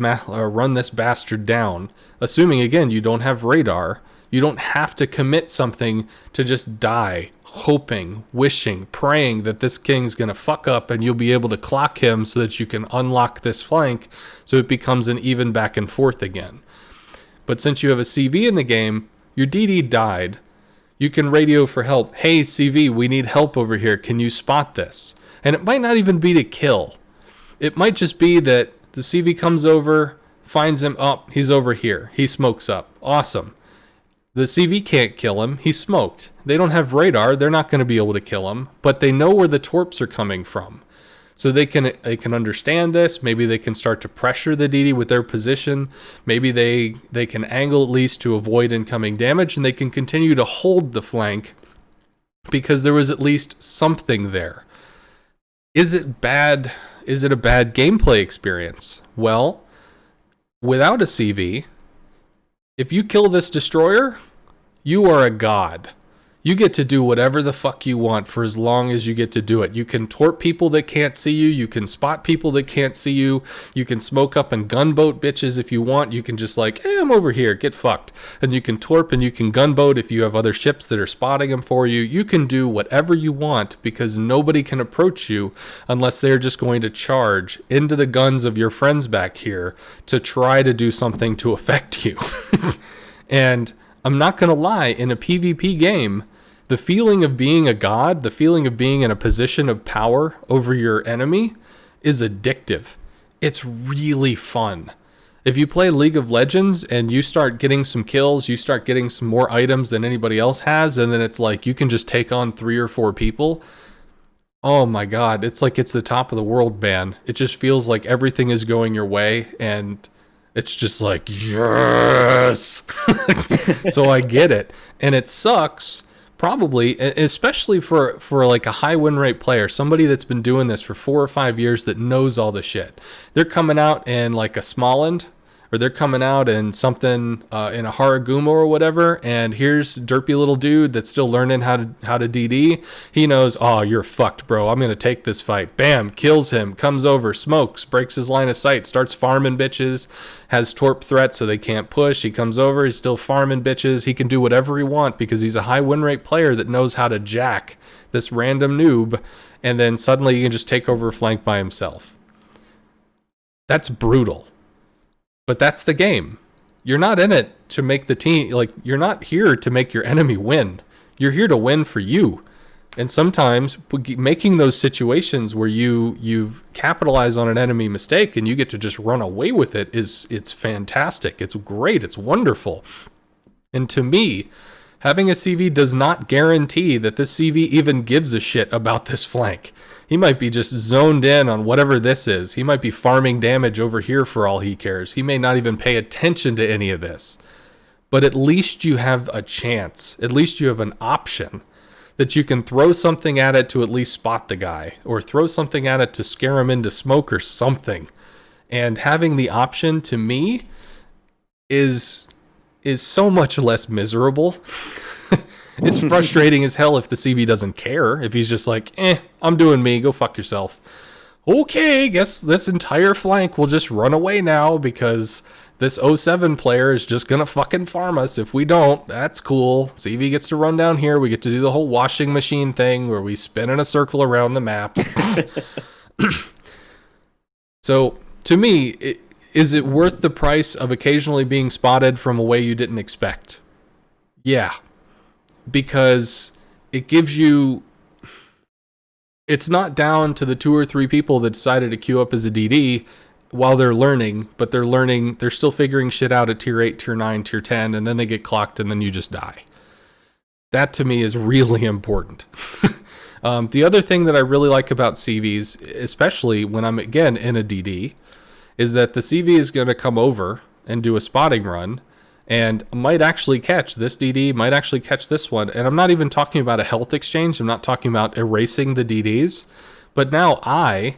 bastard down. Assuming again you don't have radar, you don't have to commit something to just die, hoping, wishing, praying that this king's gonna fuck up and you'll be able to clock him so that you can unlock this flank, so it becomes an even back and forth again. But since you have a CV in the game, your DD died. You can radio for help. Hey, CV, we need help over here. Can you spot this? And it might not even be to kill. It might just be that the CV comes over, finds him up. He's over here. He smokes up. Awesome. The CV can't kill him. He's smoked. They don't have radar. They're not going to be able to kill him. But they know where the torps are coming from. So they can understand this. Maybe they can start to pressure the DD with their position. Maybe they can angle at least to avoid incoming damage, and they can continue to hold the flank because there was at least something there. Is it bad? Is it a bad gameplay experience? Well, without a CV, if you kill this destroyer, you are a god. You get to do whatever the fuck you want for as long as you get to do it. You can torp people that can't see you. You can spot people that can't see you. You can smoke up and gunboat bitches if you want. You can just like, hey, I'm over here, get fucked. And you can torp and you can gunboat if you have other ships that are spotting them for you. You can do whatever you want because nobody can approach you unless they're just going to charge into the guns of your friends back here to try to do something to affect you. And I'm not going to lie, in a PvP game, the feeling of being a god, the feeling of being in a position of power over your enemy is addictive. It's really fun. If you play League of Legends and you start getting some kills, you start getting some more items than anybody else has, and then it's like you can just take on 3 or 4 people. Oh my god, it's like it's the top of the world, man. It just feels like everything is going your way, and it's just like, yes! So I get it. And it sucks, probably, especially for like a high win rate player, somebody that's been doing this for 4 or 5 years that knows all the shit. They're coming out in like a Smalland, or they're coming out in something in a Haragumo or whatever, and here's derpy little dude that's still learning how to DD. He knows, oh, you're fucked, bro. I'm gonna take this fight. Bam, kills him, comes over, smokes, breaks his line of sight, starts farming bitches, has torp threat so they can't push. He comes over, he's still farming bitches. He can do whatever he wants because he's a high win rate player that knows how to jack this random noob, and then suddenly he can just take over a flank by himself. That's brutal. But that's the game. You're not in it to make the team, like, you're not here to make your enemy win. You're here to win for you. And sometimes making those situations where you've capitalized on an enemy mistake and you get to just run away with it it's fantastic. It's great. It's wonderful. And to me, having a CV does not guarantee that this CV even gives a shit about this flank. He might be just zoned in on whatever this is. He might be farming damage over here for all he cares. He may not even pay attention to any of this. But at least you have a chance. At least you have an option that you can throw something at it to at least spot the guy, or throw something at it to scare him into smoke or something. And having the option, to me, is so much less miserable. It's frustrating as hell if the CV doesn't care. If he's just like, I'm doing me, go fuck yourself. Okay, guess this entire flank will just run away now because this 07 player is just gonna fucking farm us. If we don't, that's cool. CV gets to run down here. We get to do the whole washing machine thing where we spin in a circle around the map. So, to me, is it worth the price of occasionally being spotted from a way you didn't expect? Yeah. Because it gives you... It's not down to the 2 or 3 people that decided to queue up as a DD while they're learning, but they're still figuring shit out at tier 8, tier 9, tier 10, and then they get clocked and then you just die. That to me is really important. The other thing that I really like about CVs, especially when I'm again in a DD, is that the CV is going to come over and do a spotting run and might actually catch this DD, might actually catch this one. And I'm not even talking about a health exchange. I'm not talking about erasing the DDs. But now I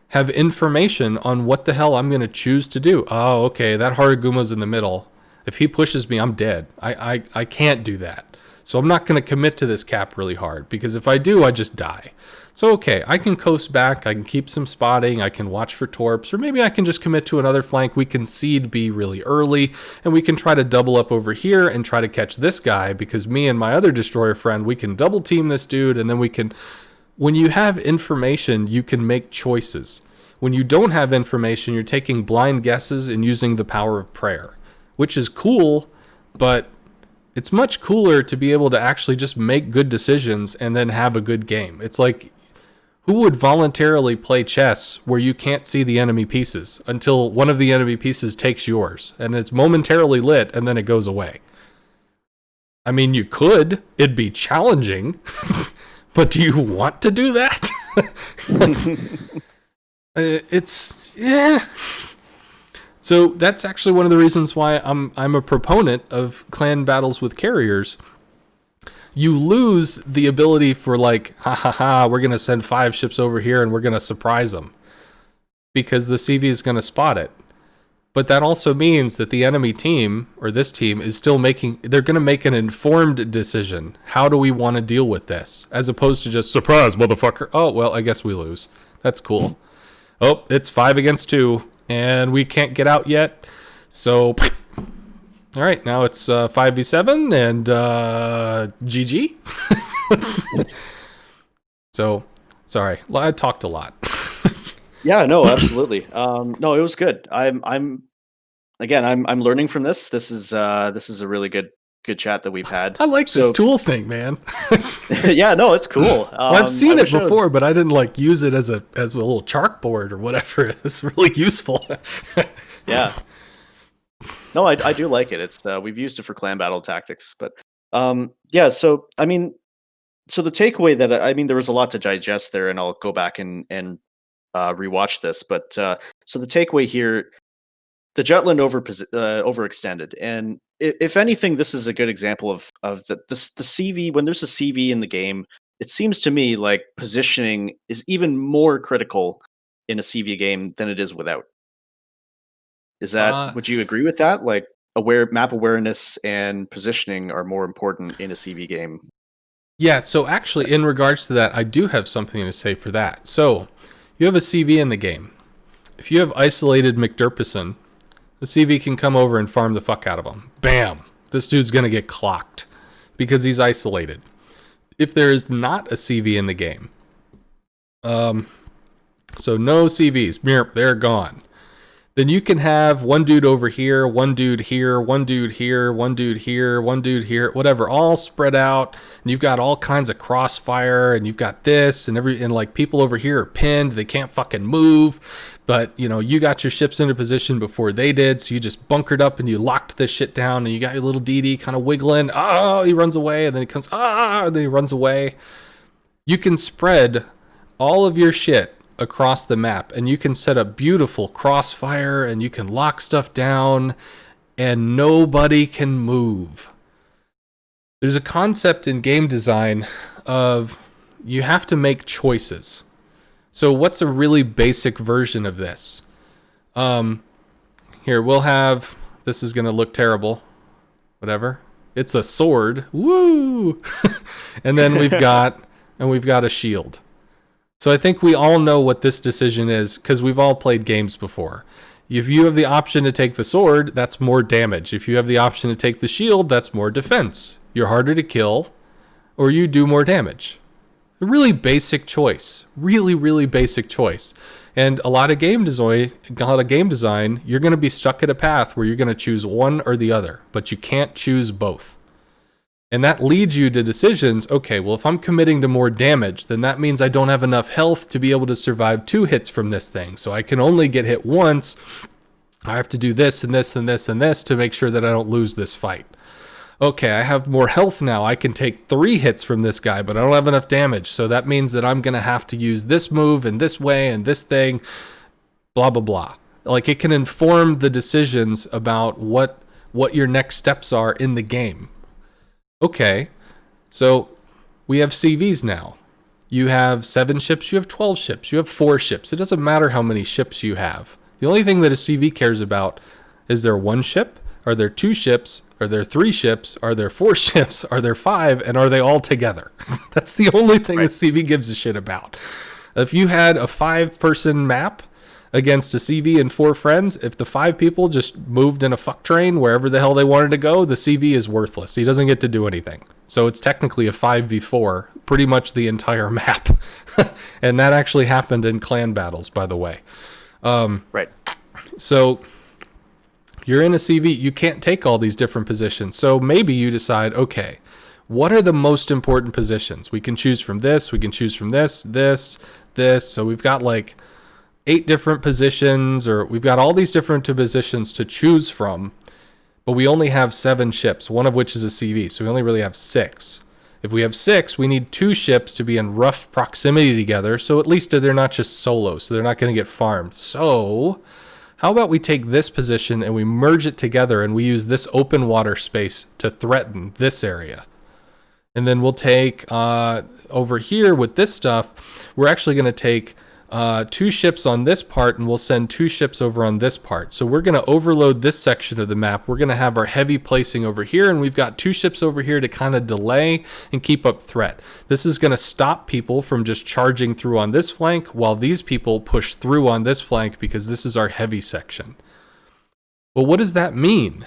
have information on what the hell I'm going to choose to do. Oh, okay, that Haraguma's in the middle. If he pushes me, I'm dead. I can't do that. So I'm not going to commit to this cap really hard, because if I do, I just die. So, okay, I can coast back, I can keep some spotting, I can watch for torps, or maybe I can just commit to another flank. We can seed B really early, and we can try to double up over here and try to catch this guy, because me and my other destroyer friend, we can double team this dude, and then we can... When you have information, you can make choices. When you don't have information, you're taking blind guesses and using the power of prayer, which is cool, but it's much cooler to be able to actually just make good decisions and then have a good game. It's like, who would voluntarily play chess where you can't see the enemy pieces until one of the enemy pieces takes yours and it's momentarily lit and then it goes away? I mean, you could. It'd be challenging. But do you want to do that? Yeah. So that's actually one of the reasons why I'm a proponent of clan battles with carriers. You lose the ability for like, we're going to send 5 ships over here and we're going to surprise them, because the CV is going to spot it. But that also means that the enemy team, or this team, is still they're going to make an informed decision. How do we want to deal with this? As opposed to just, surprise, motherfucker. Oh, well, I guess we lose. That's cool. Oh, it's 5 against 2, and we can't get out yet. So, all right, now it's 5v7, and GG. So, sorry, I talked a lot. Yeah, no, absolutely. No, it was good. I'm learning from this. This is a really good chat that we've had. I like this tool thing, man. Yeah, no, it's cool. Well, I've seen it before, but I didn't like use it as a little chalkboard or whatever. It's really useful. Yeah. No, I do like it. It's we've used it for clan battle tactics, but yeah. So I mean, so the takeaway there was a lot to digest there, and I'll go back and rewatch this. But so the takeaway here, the Jutland overextended, and if anything, this is a good example of the CV. When there's a CV in the game, it seems to me like positioning is even more critical in a CV game than it is without. Would you agree with that? Like, map awareness and positioning are more important in a CV game. Yeah, so actually, in regards to that, I do have something to say for that. So, you have a CV in the game. If you have isolated McDurpison, the CV can come over and farm the fuck out of him. Bam! This dude's gonna get clocked because he's isolated. If there is not a CV in the game, so no CVs, they're gone, then you can have one dude over here, one dude here, one dude here, one dude here, one dude here, whatever, all spread out. And you've got all kinds of crossfire, and you've got this, and like people over here are pinned, they can't fucking move. But you got your ships into position before they did, so you just bunkered up and you locked this shit down, and you got your little DD kind of wiggling. Oh, he runs away, and then he comes, and then he runs away. You can spread all of your shit across the map, and you can set up beautiful crossfire, and you can lock stuff down, and nobody can move. There's a concept in game design of you have to make choices. So what's a really basic version of this? Here, we'll have, this is going to look terrible. Whatever. It's a sword. Woo! And then we've got a shield. So I think we all know what this decision is because we've all played games before. If you have the option to take the sword, that's more damage. If you have the option to take the shield, that's more defense. You're harder to kill, or you do more damage. A really basic choice. Really, really basic choice. And a lot of game design, you're going to be stuck at a path where you're going to choose one or the other, but you can't choose both. And that leads you to decisions. Okay, well, if I'm committing to more damage, then that means I don't have enough health to be able to survive 2 hits from this thing. So I can only get hit once. I have to do this and this and this and this to make sure that I don't lose this fight. Okay, I have more health now. I can take 3 hits from this guy, but I don't have enough damage. So that means that I'm going to have to use this move and this way and this thing, blah, blah, blah. Like, it can inform the decisions about what your next steps are in the game. Okay, so we have CVs now. You have 7 ships, you have 12 ships, you have 4 ships. It doesn't matter how many ships you have. The only thing that a CV cares about is there 1 ship? Are there 2 ships? Are there 3 ships? Are there 4 ships? Are there 5? And are they all together? That's the only thing a CV gives a shit about. If you had a 5-person map against a CV and 4 friends, if the 5 people just moved in a fuck train wherever the hell they wanted to go, the CV is worthless. He doesn't get to do anything. So it's technically a 5v4, pretty much the entire map. And that actually happened in clan battles, by the way. Right. So you're in a CV, you can't take all these different positions. So maybe you decide, okay, what are the most important positions? We can choose from this, we can choose from this. So we've got like 8 different positions, or we've got all these different positions to choose from, but we only have 7 ships, one of which is a CV, so we only really have 6. If we have 6, we need 2 ships to be in rough proximity together, so at least they're not just solo, so they're not going to get farmed. So how about we take this position and we merge it together, and we use this open water space to threaten this area. And then we'll take, over here with this stuff, we're actually going to take 2 ships on this part, and we'll send 2 ships over on this part. So we're going to overload this section of the map. We're going to have our heavy placing over here, and we've got 2 ships over here to kind of delay and keep up threat. This is going to stop people from just charging through on this flank while these people push through on this flank, because this is our heavy section. Well, what does that mean?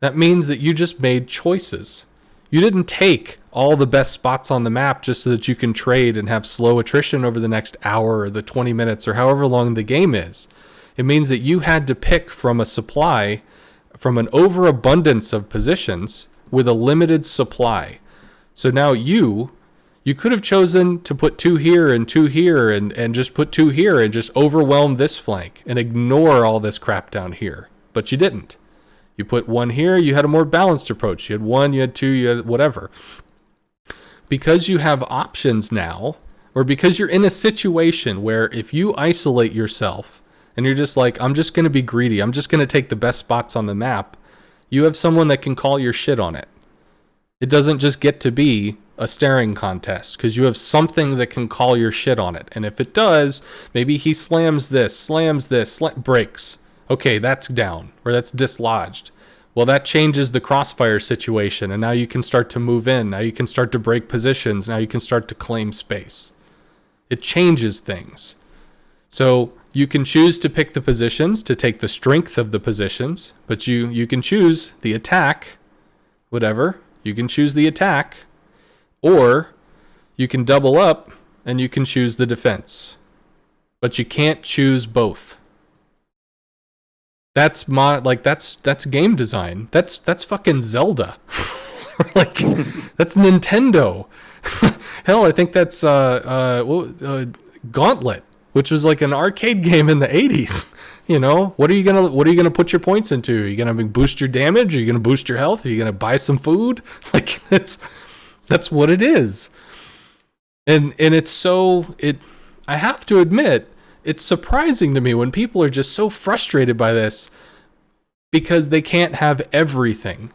That means that you just made choices. You didn't take all the best spots on the map just so that you can trade and have slow attrition over the next hour or the 20 minutes or however long the game is. It means that you had to pick from a supply, from an overabundance of positions with a limited supply. So now you could have chosen to put 2 here and 2 here and just put 2 here and just overwhelm this flank and ignore all this crap down here. But you didn't. You put 1 here, you had a more balanced approach. You had 1, you had 2, you had whatever. Because you have options now, or because you're in a situation where if you isolate yourself and you're just like, I'm just going to be greedy, I'm just going to take the best spots on the map, you have someone that can call your shit on it. It doesn't just get to be a staring contest, because you have something that can call your shit on it. And if it does, maybe he slams this, breaks. Okay, that's down, or that's dislodged. Well, that changes the crossfire situation, and now you can start to move in. Now you can start to break positions. Now you can start to claim space. It changes things. So you can choose to pick the positions to take the strength of the positions, but you can choose the attack, whatever. You can choose the attack, or you can double up and you can choose the defense. But you can't choose both. that's game design. That's fucking Zelda. Like that's Nintendo. Hell, I think that's Gauntlet, which was like an arcade game in the 80s. You know, what are you gonna put your points into? Are you gonna boost your damage? Are you gonna boost your health? Are you gonna buy some food? Like that's what it is. And it's so it I have to admit, it's surprising to me when people are just so frustrated by this because they can't have everything.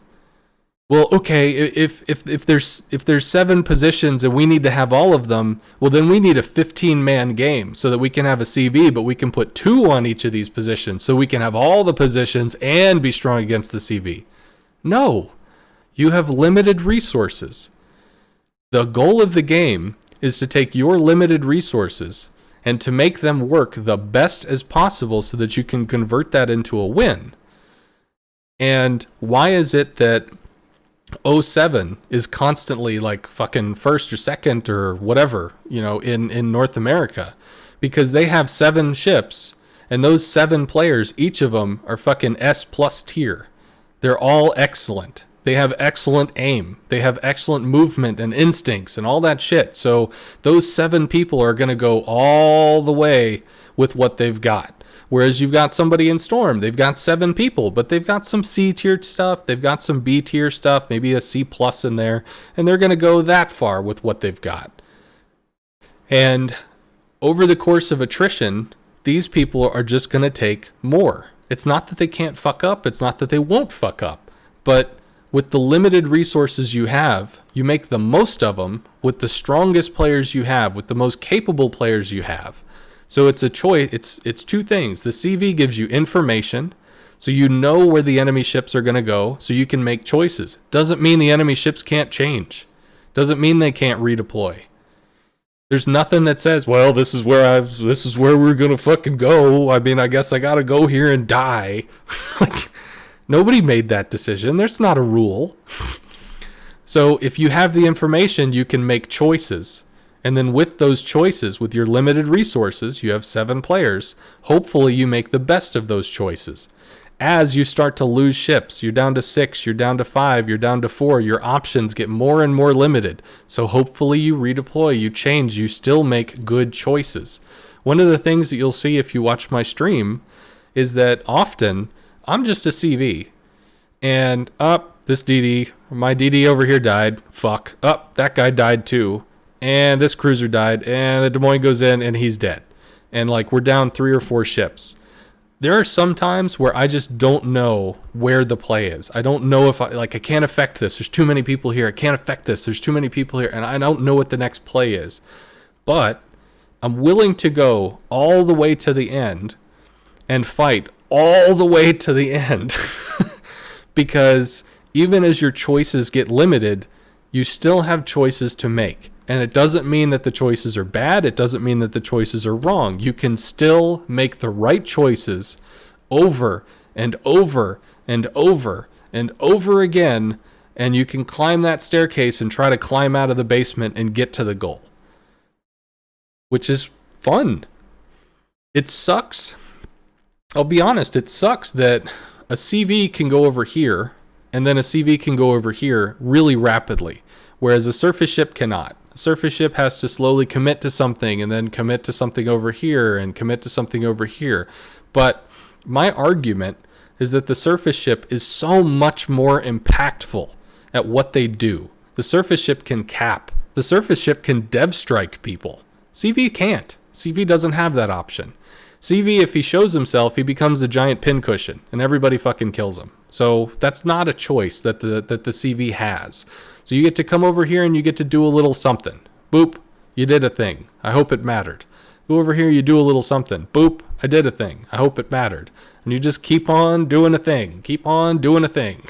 Well, okay, if there's 7 positions and we need to have all of them, well then we need a 15-man game so that we can have a CV, but we can put 2 on each of these positions so we can have all the positions and be strong against the CV. No, you have limited resources. The goal of the game is to take your limited resources and to make them work the best as possible so that you can convert that into a win. And why is it that '07 is constantly like fucking first or second or whatever, you know, in North America? Because they have 7 ships, and those 7 players, each of them are fucking S+ tier. They're all excellent. They have excellent aim. They have excellent movement and instincts and all that shit. So those 7 people are going to go all the way with what they've got. Whereas you've got somebody in Storm, they've got 7 people, but they've got some C tier stuff, they've got some B tier stuff, maybe a C+ in there, and they're going to go that far with what they've got. And over the course of attrition, these people are just going to take more. It's not that they can't fuck up, it's not that they won't fuck up, but with the limited resources you have, you make the most of them with the strongest players you have, with the most capable players you have. So it's a choice. It's 2 things. The CV gives you information, so you know where the enemy ships are going to go, so you can make choices. Doesn't mean the enemy ships can't change. Doesn't mean they can't redeploy. There's nothing that says, well, this is where we're going to fucking go. I mean, I guess I got to go here and die. Like, nobody made that decision. There's not a rule. So if you have the information, you can make choices. And then with those choices, with your limited resources, you have 7 players. Hopefully you make the best of those choices. As you start to lose ships, you're down to 6, you're down to 5, you're down to 4, your options get more and more limited. So hopefully you redeploy, you change, you still make good choices. One of the things that you'll see if you watch my stream is that often I'm just a CV. And, this DD, my DD over here died. Fuck. That guy died too. And this cruiser died, and the Des Moines goes in, and he's dead. And, like, we're down 3 or 4 ships. There are some times where I just don't know where the play is. I don't know if I can't affect this. There's too many people here. I can't affect this. There's too many people here, and I don't know what the next play is. But I'm willing to go all the way to the end and fight all the way to the end. Because even as your choices get limited, you still have choices to make. And it doesn't mean that the choices are bad. It doesn't mean that the choices are wrong. You can still make the right choices over and over and over and over again, and you can climb that staircase and try to climb out of the basement and get to the goal, which is fun. It sucks. I'll be honest, it sucks that a CV can go over here and then a CV can go over here really rapidly, whereas a surface ship cannot. A surface ship has to slowly commit to something and then commit to something over here and commit to something over here. But my argument is that the surface ship is so much more impactful at what they do. The surface ship can cap. The surface ship can dev strike people. CV can't. CV doesn't have that option. CV, if he shows himself, he becomes a giant pincushion and everybody fucking kills him. So that's not a choice that the CV has. So you get to come over here and you get to do a little something. Boop, you did a thing. I hope it mattered. Go over here, you do a little something. Boop, I did a thing. I hope it mattered. And you just keep on doing a thing. Keep on doing a thing.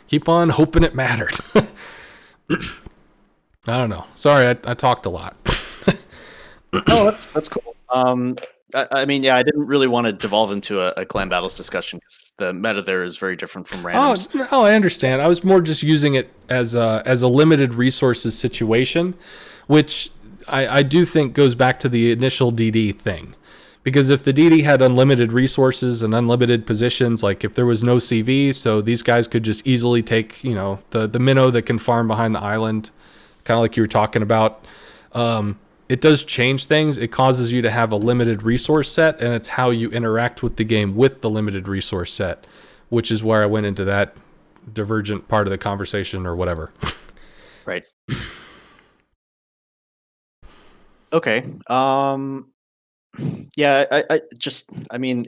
Keep on hoping it mattered. I don't know. Sorry, I talked a lot. Oh, that's cool. I mean, yeah, I didn't really want to devolve into a clan battles discussion because the meta there is very different from randoms. Oh, I understand. I was more just using it as a limited resources situation, which I do think goes back to the initial DD thing. Because if the DD had unlimited resources and unlimited positions, like if there was no CV, so these guys could just easily take, the minnow that can farm behind the island, kind of like you were talking about. It does change things. It causes you to have a limited resource set, and it's how you interact with the game with the limited resource set, which is where I went into that divergent part of the conversation or whatever. Right. Okay. Yeah, I mean,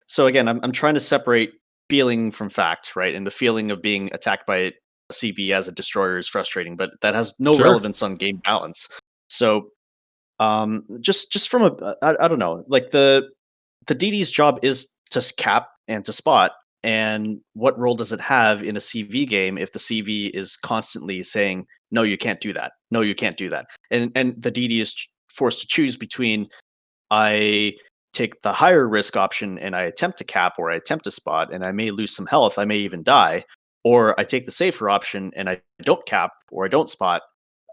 so again, I'm trying to separate feeling from fact, right? And the feeling of being attacked by a CV as a destroyer is frustrating, but that has no Sure. relevance on game balance. So, just from I don't know, like the DD's job is to cap and to spot. And what role does it have in a CV game if the CV is constantly saying, "No, you can't do that. No, you can't do that," and the DD is forced to choose between I take the higher risk option and I attempt to cap or I attempt to spot and I may lose some health, I may even die, or I take the safer option and I don't cap or I don't spot,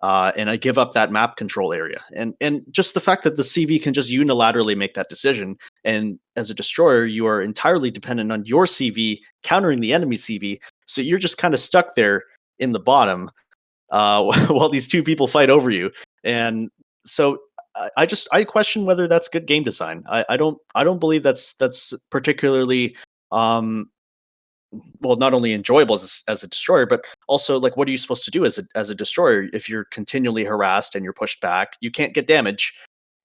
and I give up that map control area. And just the fact that the CV can just unilaterally make that decision, and as a destroyer, you are entirely dependent on your CV countering the enemy CV, so you're just kind of stuck there in the bottom while these two people fight over you. And so I question whether that's good game design. I don't believe that's particularly um well, not only enjoyable as a destroyer, but also like what are you supposed to do as a destroyer if you're continually harassed and you're pushed back? You can't get damage.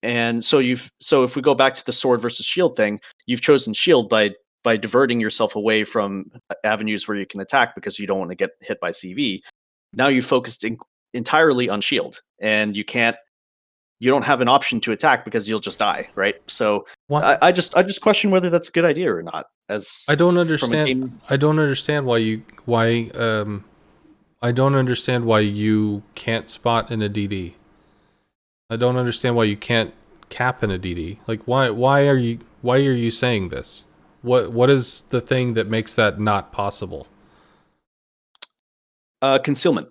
And so if we go back to the sword versus shield thing, you've chosen shield by diverting yourself away from avenues where you can attack because you don't want to get hit by CV. Now you focused entirely on shield, and you don't have an option to attack because you'll just die, right? So What? I just question whether that's a good idea or not, I as don't from a understand. game. I don't understand I don't understand why you can't spot in a DD. I don't understand why you can't cap in a DD. Like why are you saying this? What is the thing that makes that not possible? Concealment,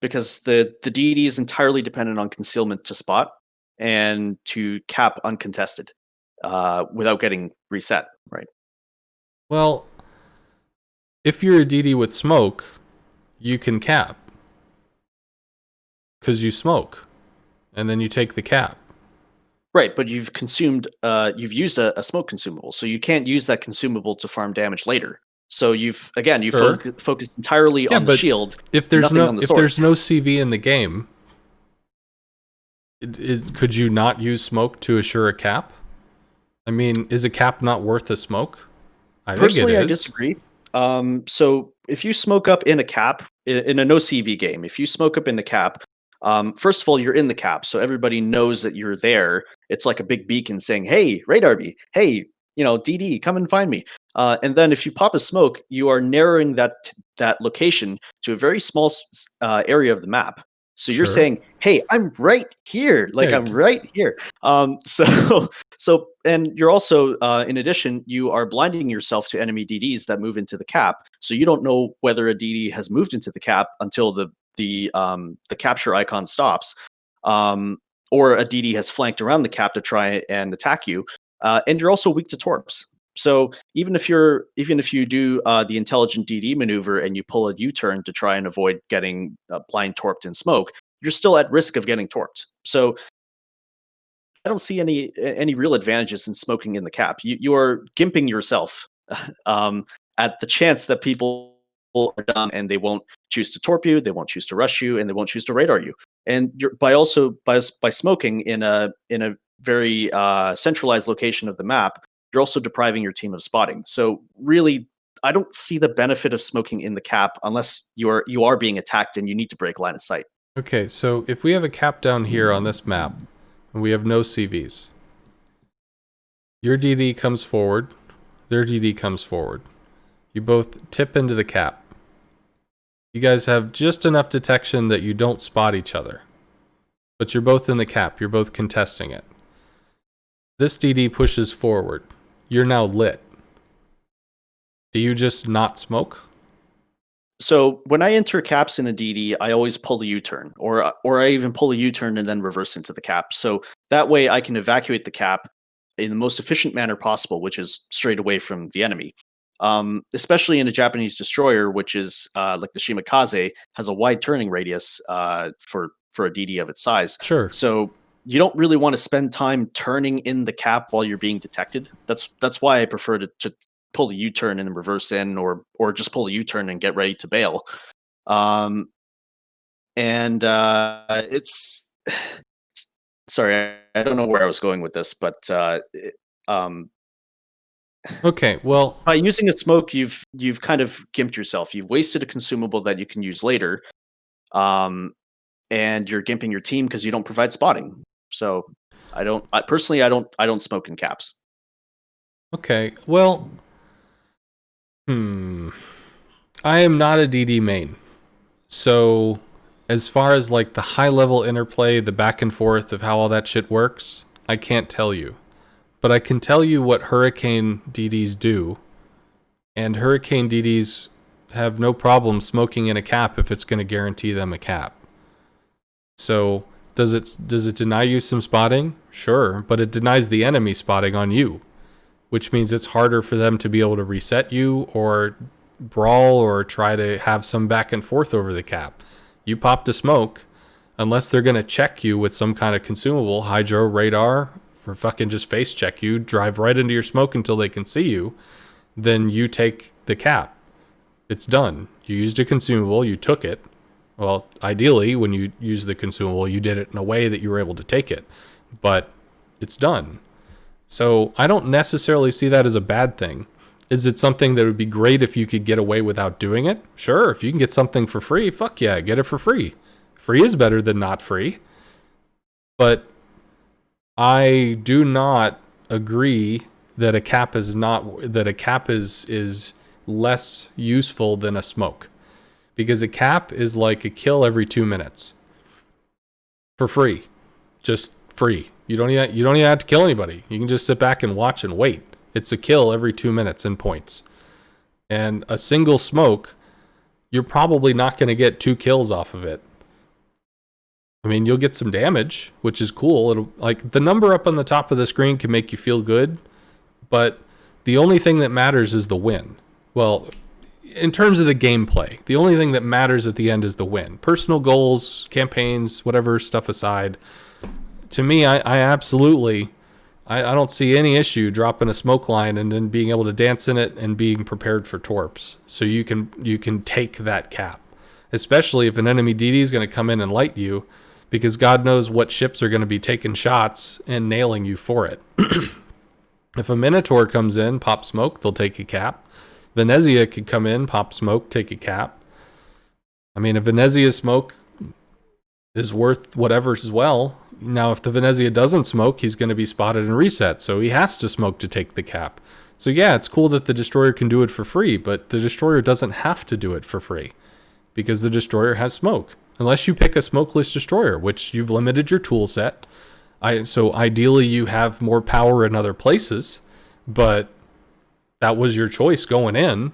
because the DD is entirely dependent on concealment to spot and to cap uncontested without getting reset, right? Well, if you're a DD with smoke, you can cap cuz you smoke and then you take the cap. Right, but you've used a smoke consumable, so you can't use that consumable to farm damage later. So you Sure. focused entirely Yeah, on the but shield, nothing on the if sword. there's no CV in the game, could you not use smoke to assure a cap? I mean, is a cap not worth a smoke? I think it Personally, I is. disagree. So if you smoke up in a cap in a no CV game, if you smoke up in the cap, first of all, you're in the cap, so everybody knows that you're there. It's like a big beacon saying, "Hey, radar me! Hey, DD, come and find me." And then if you pop a smoke, you are narrowing that location to a very small area of the map. So you're Sure. saying, "Hey, I'm right here! Like Yeah. I'm right here." So so, and you're also, in addition, you are blinding yourself to enemy DDs that move into the cap. So you don't know whether a DD has moved into the cap until the capture icon stops, um, or a DD has flanked around the cap to try and attack you. And you're also weak to torps. So even if you do the intelligent DD maneuver and you pull a U-turn to try and avoid getting blind torped in smoke, you're still at risk of getting torped. So I don't see any real advantages in smoking in the cap. You're gimping yourself um, at the chance that people are done and they won't choose to torp you, they won't choose to rush you, and they won't choose to radar you. And you're by smoking in a very centralized location of the map, you're also depriving your team of spotting. So really, I don't see the benefit of smoking in the cap unless you are being attacked and you need to break line of sight. Okay, so if we have a cap down here on this map, and we have no CVs, your DD comes forward, their DD comes forward. You both tip into the cap. You guys have just enough detection that you don't spot each other. But you're both in the cap, you're both contesting it. This DD pushes forward. You're now lit. Do you just not smoke? So when I enter caps in a DD, I always pull a U-turn, or I even pull a U-turn and then reverse into the cap. So that way I can evacuate the cap in the most efficient manner possible, which is straight away from the enemy. Especially in a Japanese destroyer, which is like the Shimakaze, has a wide turning radius for a DD of its size. Sure. So you don't really want to spend time turning in the cap while you're being detected. That's why I prefer to pull a U-turn and reverse in, or just pull a U-turn and get ready to bail. Um, and it's sorry, I don't know where I was going with this, but um, Okay, well, by using a smoke, you've kind of gimped yourself. You've wasted a consumable that you can use later, um, and you're gimping your team because you don't provide spotting. So personally, I don't smoke in caps. okay, well, I am not a DD main. So, as far as like the high level interplay, the back and forth of how all that shit works, I can't tell you. But I can tell you what Hurricane DDs do. And Hurricane DDs have no problem smoking in a cap if it's going to guarantee them a cap. So, does it deny you some spotting? Sure, but it denies the enemy spotting on you, which means it's harder for them to be able to reset you or brawl or try to have some back and forth over the cap. You popped a smoke, unless they're going to check you with some kind of consumable, hydro, radar, or fucking just face check you, drive right into your smoke until they can see you, then you take the cap. It's done. You used a consumable, you took it. Well, ideally, when you use the consumable, you did it in a way that you were able to take it. But it's done. So I don't necessarily see that as a bad thing. Is it something that would be great if you could get away without doing it? Sure, if you can get something for free, fuck yeah, get it for free. Free is better than not free. But I do not agree that a cap is less useful than a smoke. Because a cap is like a kill every 2 minutes. For free. Just free. You don't even have to kill anybody. You can just sit back and watch and wait. It's a kill every 2 minutes in points. And a single smoke, you're probably not going to get 2 kills off of it. I mean, you'll get some damage, which is cool. It'll, like, the number up on the top of the screen can make you feel good, but the only thing that matters is the win. Well, in terms of the gameplay, the only thing that matters at the end is the win. Personal goals, campaigns, whatever stuff aside, to me, I absolutely, I don't see any issue dropping a smoke line and then being able to dance in it and being prepared for torps. So you can take that cap, especially if an enemy DD is going to come in and light you, because God knows what ships are going to be taking shots and nailing you for it. If a Minotaur comes in, pop smoke, they'll take a cap. Venezia could come in, pop smoke, take a cap. I mean, a Venezia smoke is worth whatever as well. Now, if the Venezia doesn't smoke, he's going to be spotted and reset, so he has to smoke to take the cap. So yeah, it's cool that the Destroyer can do it for free, but the Destroyer doesn't have to do it for free, because the Destroyer has smoke. Unless you pick a smokeless Destroyer, which you've limited your tool set. So ideally you have more power in other places, but that was your choice going in.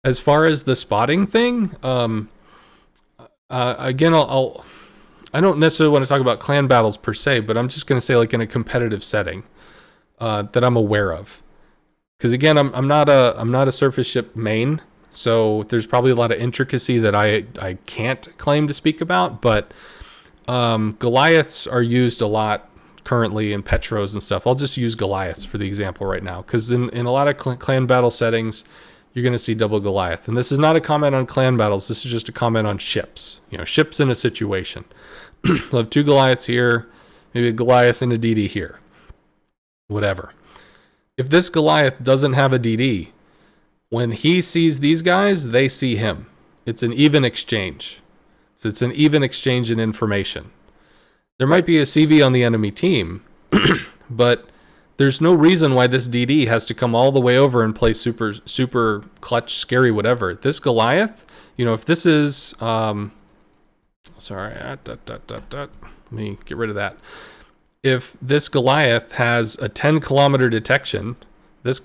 As far as the spotting thing, again, I don't necessarily want to talk about clan battles per se, but I'm just going to say, like, in a competitive setting that I'm aware of. Because again, I'm not a surface ship main, so there's probably a lot of intricacy that I can't claim to speak about. But Goliaths are used a lot currently in Petros and stuff. I'll just use Goliaths for the example right now, because in a lot of clan battle settings, you're going to see double Goliath. And this is not a comment on clan battles. This is just a comment on ships. You know, ships in a situation. We'll have 2 Goliaths here, maybe a Goliath and a DD here. Whatever. If this Goliath doesn't have a DD, when he sees these guys, they see him. It's an even exchange. So it's an even exchange in information. There might be a CV on the enemy team, but there's no reason why this DD has to come all the way over and play super clutch, scary, whatever. This Goliath, you know, if this is, let me get rid of that. If this Goliath has a 10-kilometer detection, then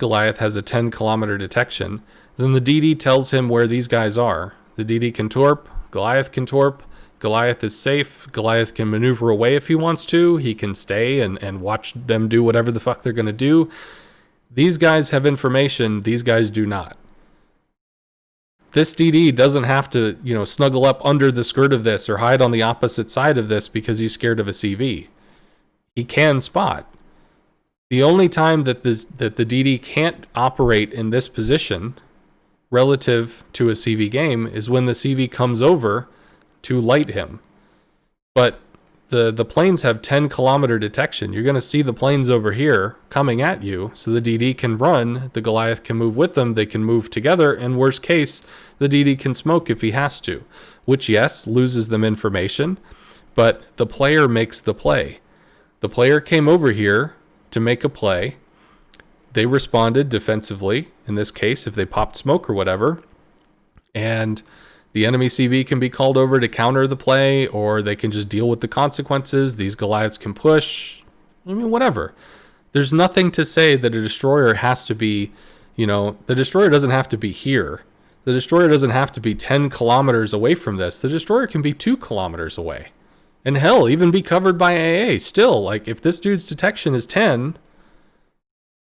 the DD tells him where these guys are. The DD can torp, Goliath can torp, Goliath is safe. Goliath can maneuver away if he wants to. He can stay and watch them do whatever the fuck they're going to do. These guys have information. These guys do not. This DD doesn't have to, snuggle up under the skirt of this or hide on the opposite side of this because he's scared of a CV. He can spot. The only time that the DD can't operate in this position relative to a CV game is when the CV comes over to light him. But the planes have 10-kilometer detection. You're going to see the planes over here coming at you, so the DD can run, the Goliath can move with them, they can move together, and worst case, the DD can smoke if he has to, which, yes, loses them information, but the player makes the play. The player came over here to make a play. They responded defensively, in this case, if they popped smoke or whatever, and the enemy CV can be called over to counter the play, or they can just deal with the consequences. These Goliaths can push. Whatever. There's nothing to say that a destroyer has to be, the destroyer doesn't have to be here. The destroyer doesn't have to be 10 kilometers away from this. The destroyer can be 2 kilometers away. And hell, even be covered by AA. Still, like, if this dude's detection is 10,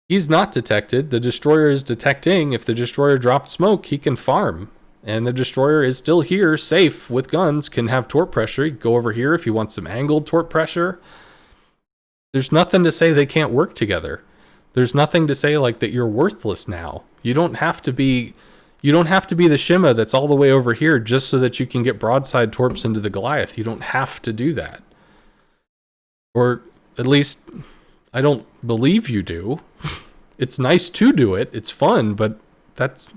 he's not detected. The destroyer is detecting. If the destroyer dropped smoke, he can farm. And the destroyer is still here, safe, with guns, can have torp pressure. He can go over here if he wants some angled torp pressure. There's nothing to say they can't work together. There's nothing to say, like, that you're worthless now. You don't have to be the Shima that's all the way over here just so that you can get broadside torps into the Goliath. You don't have to do that. Or at least, I don't believe you do. It's nice to do it. It's fun, but that's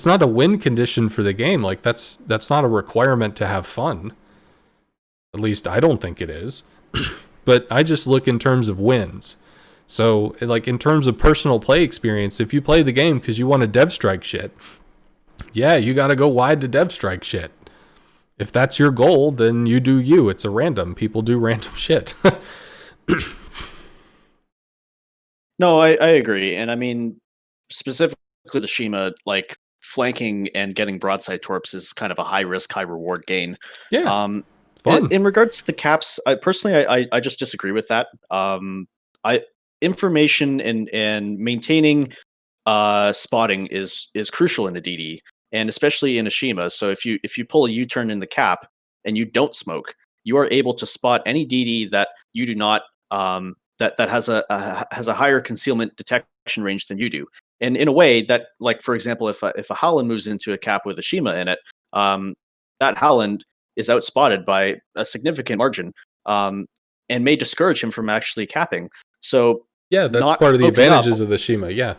not a win condition for the game. Like, that's not a requirement to have fun. At least I don't think it is. But I just look in terms of wins. So, like, in terms of personal play experience, if you play the game because you want to dev strike shit, yeah, you got to go wide to dev strike shit. If that's your goal, then you do you. It's a random. People do random shit. No, I agree. And I mean, specifically the Shima, like, flanking and getting broadside torps is kind of a high risk, high reward gain. Yeah, fun. fun. In regards to the caps, I just disagree with that. Information and maintaining spotting is crucial in a DD, and especially in a Shima. So if you pull a U-turn in the cap and you don't smoke, you are able to spot any DD that you do not that has a higher concealment detection range than you do. And in a way that, like, for example, if a Howland moves into a cap with a Shima in it, that Howland is outspotted by a significant margin, and may discourage him from actually capping. So Yeah, that's not part of the smoking up, advantages of the Shima. Yeah.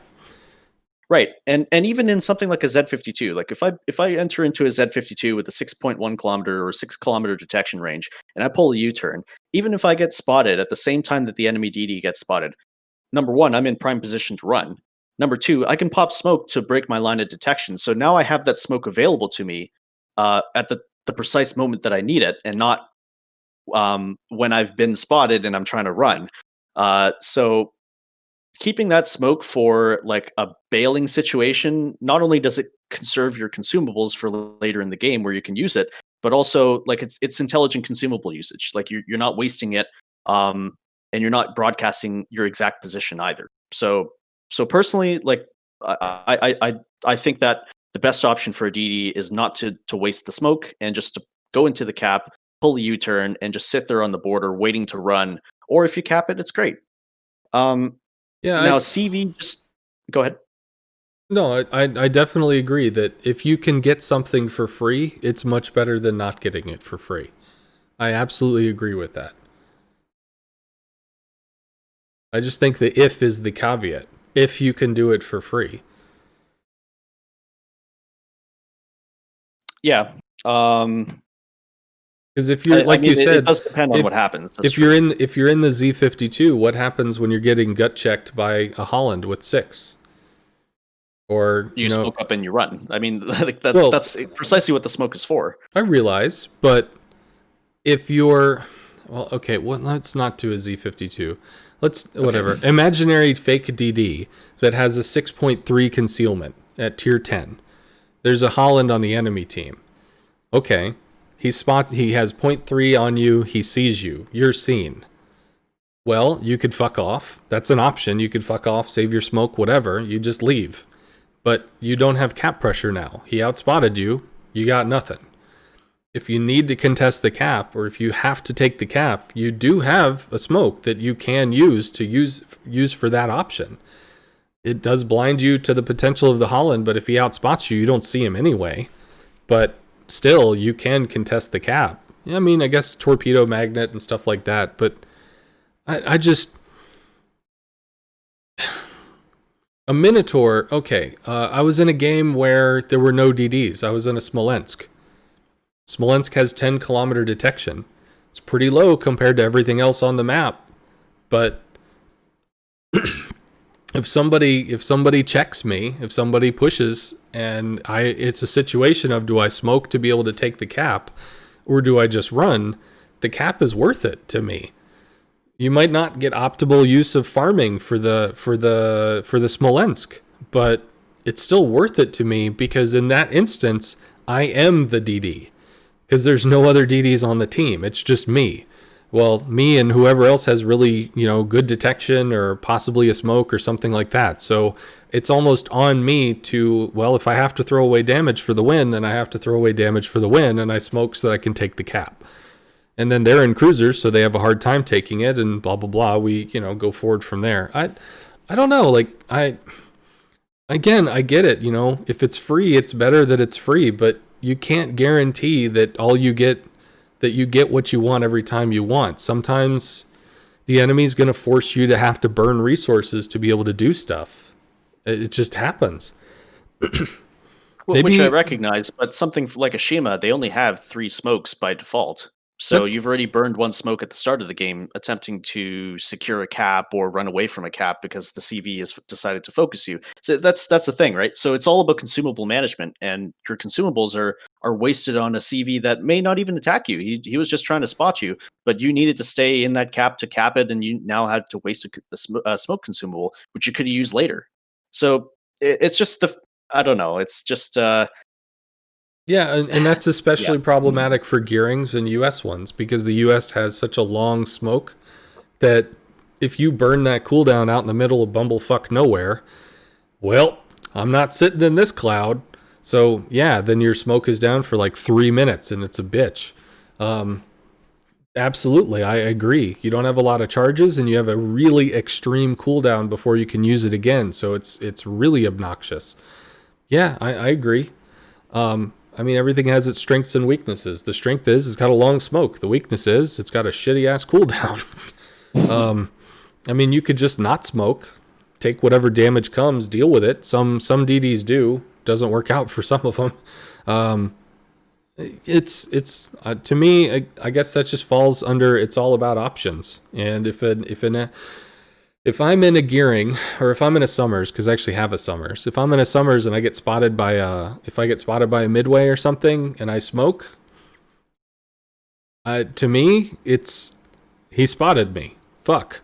right? And even in something like a Z52, like if I enter into a Z52 with a 6.1 kilometer or 6 kilometer detection range, and I pull a U-turn, even if I get spotted at the same time that the enemy DD gets spotted, number one, I'm in prime position to run. Number two, I can pop smoke to break my line of detection. So now I have that smoke available to me at the precise moment that I need it, and not when I've been spotted and I'm trying to run. So keeping that smoke for, like, a bailing situation, not only does it conserve your consumables for later in the game where you can use it, but also, like, it's intelligent consumable usage. Like, you're not wasting it, and you're not broadcasting your exact position either. So personally, like, I think that the best option for a DD is not to waste the smoke and just to go into the cap, pull a U-turn, and just sit there on the border waiting to run. Or if you cap it, it's great. Yeah, Now CV, just go ahead. no, I definitely agree that if you can get something for free, it's much better than not getting it for free. I absolutely agree with that. I just think the if is the caveat. If you can do it for free. Yeah. Because if you're, like you it said, does depend on if, what happens. That's if true. you're in the Z52, what happens when you're getting gut checked by a Holland with 6? Or You smoke up and you run. I mean, like well, that's precisely what the smoke is for. I realize, but if you're, well, okay, well, let's not do a Z52. Let's, whatever. Okay. Imaginary fake DD that has a 6.3 concealment at tier 10. There's a Holland on the enemy team. Okay. He has point 0.3 on you. He sees you. You're seen. Well, you could fuck off. That's an option. You could fuck off, save your smoke, whatever. You just leave. But you don't have cap pressure now. He outspotted you. You got nothing. If you need to contest the cap, or if you have to take the cap, you do have a smoke that you can use for that option. It does blind you to the potential of the Holland, but if he outspots you, you don't see him anyway. But still, you can contest the cap. I mean, I guess torpedo magnet and stuff like that, but I just... A Minotaur, okay. I was in a game where there were no DDs. I was in a Smolensk. Smolensk has 10-kilometer detection. It's pretty low compared to everything else on the map. But if somebody checks me, if somebody pushes, and it's a situation of, do I smoke to be able to take the cap, or do I just run? The cap is worth it to me. You might not get optimal use of farming for the Smolensk, but it's still worth it to me, because in that instance, I am the DD. Because there's no other DDs on the team. It's just me. Well, me and whoever else has really, good detection, or possibly a smoke or something like that. So it's almost on me to, well, if I have to throw away damage for the win, then I have to throw away damage for the win, and I smoke so that I can take the cap. And then they're in cruisers, so they have a hard time taking it, and blah, blah, blah. We, go forward from there. I don't know. I get it. If it's free, it's better that it's free, but you can't guarantee that you get what you want every time you want. Sometimes the enemy's going to force you to have to burn resources to be able to do stuff. It just happens. Which I recognize, but something like a Shima, they only have 3 smokes by default. So you've already burned 1 smoke at the start of the game, attempting to secure a cap or run away from a cap because the CV has decided to focus you. So that's the thing, right? So it's all about consumable management, and your consumables are wasted on a CV that may not even attack you. He was just trying to spot you, but you needed to stay in that cap to cap it, and you now had to waste a smoke consumable, which you could have used later. So it's just I don't know. It's just yeah, and that's especially problematic for gearings and US ones, because the US has such a long smoke that if you burn that cooldown out in the middle of bumblefuck nowhere, well, I'm not sitting in this cloud. So yeah, then your smoke is down for like 3 minutes, and it's a bitch. Absolutely, I agree. You don't have a lot of charges, and you have a really extreme cooldown before you can use it again. So it's really obnoxious. Yeah, I agree. I mean, everything has its strengths and weaknesses. The strength is it's got a long smoke. The weakness is it's got a shitty ass cooldown. I mean, you could just not smoke, take whatever damage comes, deal with it. Some DDs do. Doesn't work out for some of them. It's to me, I guess that just falls under, it's all about options. And if I'm in a gearing, or if I'm in a Summers, because I actually have a Summers. If I'm in a Summers and I get spotted by a Midway or something, and I smoke, to me, he spotted me. Fuck.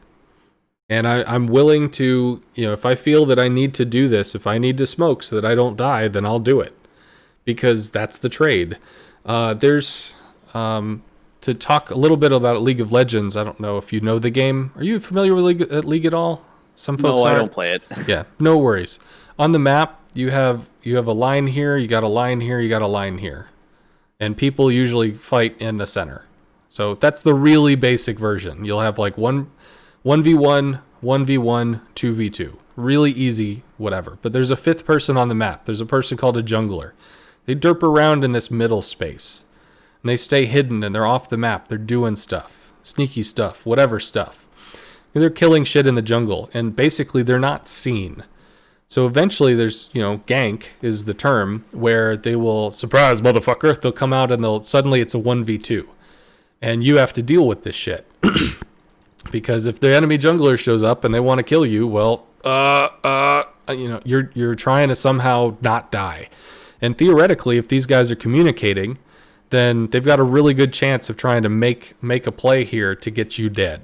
And I'm willing to, if I feel that I need to do this, if I need to smoke so that I don't die, then I'll do it. Because that's the trade. To talk a little bit about League of Legends, I don't know if you know the game. Are you familiar with League at all? Some folks No, are. I don't play it. Yeah, no worries. On the map, you have a line here, you got a line here, you got a line here. And people usually fight in the center. So that's the really basic version. You'll have like 1v1, 1v1, 2v2. Really easy, whatever. But there's a 5th person on the map. There's a person called a jungler. They derp around in this middle space. And they stay hidden, and they're off the map. They're doing stuff. Sneaky stuff. Whatever stuff. And they're killing shit in the jungle. And basically, they're not seen. So eventually, there's, gank is the term, where they will, surprise, motherfucker, they'll come out and suddenly it's a 1v2. And you have to deal with this shit. Because if the enemy jungler shows up and they want to kill you, well, you're trying to somehow not die. And theoretically, if these guys are communicating, then they've got a really good chance of trying to make a play here to get you dead.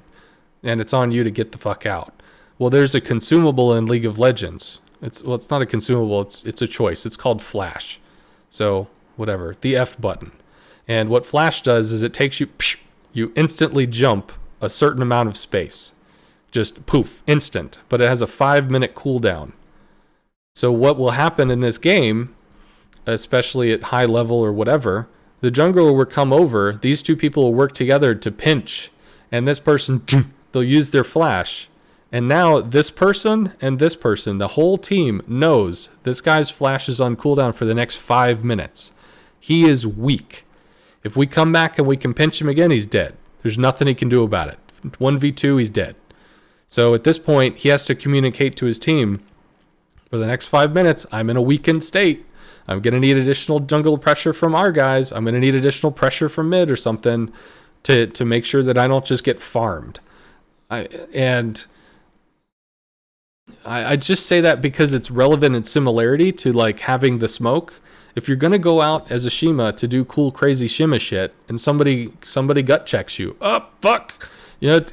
And it's on you to get the fuck out. Well, there's a consumable in League of Legends. It's not a consumable, it's a choice. It's called Flash. So, whatever, the F button. And what Flash does is it takes you, you instantly jump a certain amount of space. Just poof, instant. But it has a 5-minute cooldown. So what will happen in this game, especially at high level or whatever, the jungler will come over, these two people will work together to pinch, and this person, they'll use their flash. And now this person and this person, the whole team knows this guy's flash is on cooldown for the next 5 minutes. He is weak. If we come back and we can pinch him again, he's dead. There's nothing he can do about it. 1v2, he's dead. So at this point, he has to communicate to his team, for the next 5 minutes, I'm in a weakened state. I'm going to need additional jungle pressure from our guys. I'm going to need additional pressure from mid or something to make sure that I don't just get farmed. I just say that because it's relevant in similarity to like having the smoke. If you're going to go out as a Shima to do cool, crazy Shima shit and somebody gut checks you, oh, fuck. You know, I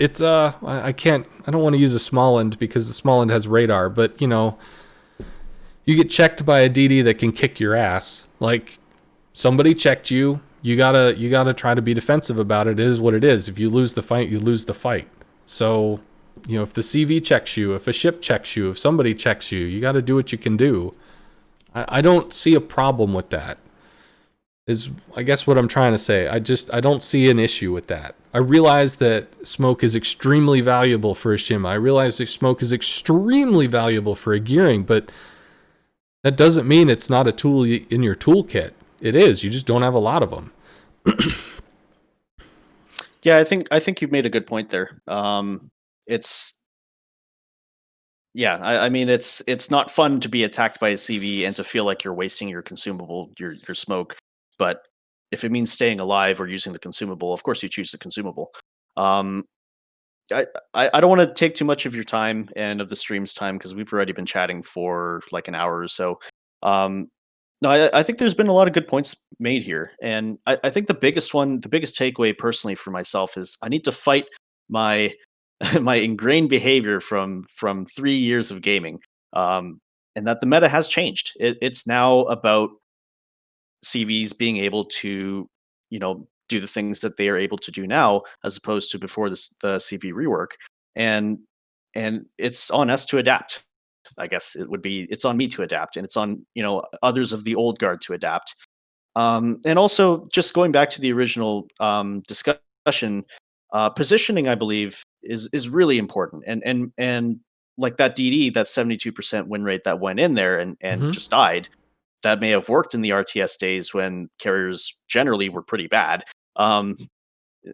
don't want to use a small end because the small end has radar, but you know, you get checked by a DD that can kick your ass. Like, somebody checked you. You gotta try to be defensive about it. It is what it is. If you lose the fight, you lose the fight. So, you know, if the CV checks you, if a ship checks you, if somebody checks you, you gotta do what you can do. I don't see a problem with that. Is I guess what I'm trying to say. I don't see an issue with that. I realize that smoke is extremely valuable for a Shima. I realize that smoke is extremely valuable for a gearing, but that doesn't mean it's not a tool in your toolkit. It is. You just don't have a lot of them. Yeah, I think you've made a good point there. It's I mean it's not fun to be attacked by a CV and to feel like you're wasting your consumable, your smoke. But if it means staying alive or using the consumable, of course you choose the consumable. Um, I don't want to take too much of your time and of the stream's time because we've already been chatting for like an hour or so. Um, no, I think there's been a lot of good points made here, and I think the biggest takeaway personally for myself is I need to fight my my ingrained behavior from 3 years of gaming, and that the meta has changed. It's now about CVs being able to, do the things that they are able to do now, as opposed to before the CV rework, and it's on us to adapt. I guess it's on me to adapt, and it's on others of the old guard to adapt. And also, just going back to the original discussion, positioning, I believe, is really important, and like that DD, that 72% win rate that went in there and Mm-hmm. just died, that may have worked in the RTS days when carriers generally were pretty bad, um,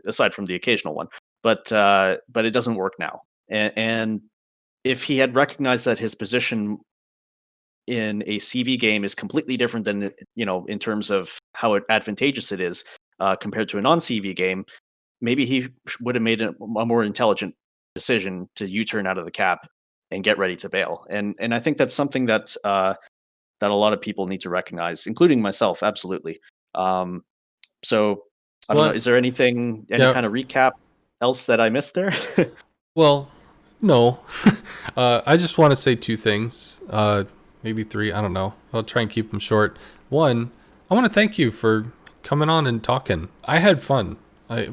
aside from the occasional one. But it doesn't work now. And if he had recognized that his position in a CV game is completely different than in terms of how advantageous it is compared to a non-CV game, maybe he would have made a more intelligent decision to U-turn out of the cap and get ready to bail. And I think that's something that a lot of people need to recognize, including myself. Absolutely. Um, so I don't know. Well, Is there any yeah. kind of recap else that I missed there? Well, no. I just want to say two things. Maybe three. I don't know. I'll try and keep them short. One, I want to thank you for coming on and talking. I had fun.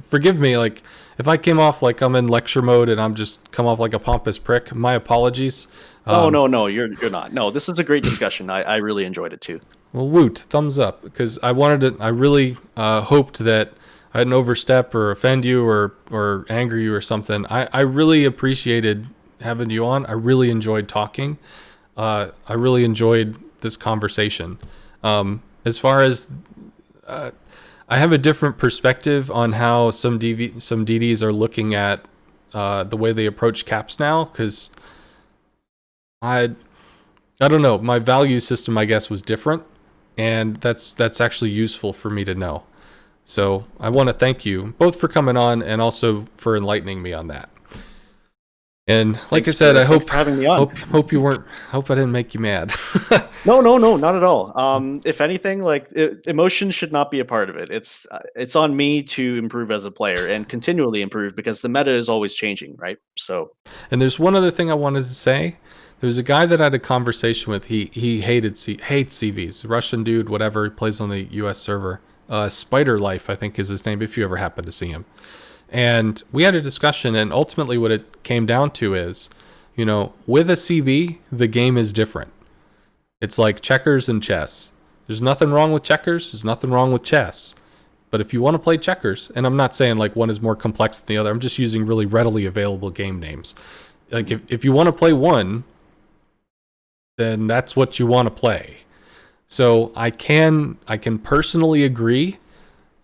Forgive me, like if I came off like I'm in lecture mode and I'm just come off like a pompous prick. My apologies. No, you're not. No, this is a great discussion. I really enjoyed it too. Well, woot, thumbs up, because I wanted to. I really hoped that I didn't overstep or offend you or anger you or something. I really appreciated having you on. I really enjoyed talking. I really enjoyed this conversation. As far as I have a different perspective on how some DDs are looking at the way they approach caps now, because I don't know. My value system, I guess, was different, and that's actually useful for me to know. So I want to thank you both for coming on and also for enlightening me on that. And like I said, I hope for having me on. Hope I didn't make you mad. No, not at all. If anything, like emotion should not be a part of it. It's on me to improve as a player and continually improve because the meta is always changing, right? So, and there's one other thing I wanted to say. There was a guy that I had a conversation with. He hates CVs. Russian dude, whatever. He plays on the U.S. server. Spider Life, I think is his name, if you ever happen to see him. And we had a discussion, and ultimately what it came down to is, with a CV, the game is different. It's like checkers and chess. There's nothing wrong with checkers. There's nothing wrong with chess. But if you want to play checkers, and I'm not saying like one is more complex than the other, I'm just using really readily available game names. Like if you want to play one, then that's what you want to play. So I can personally agree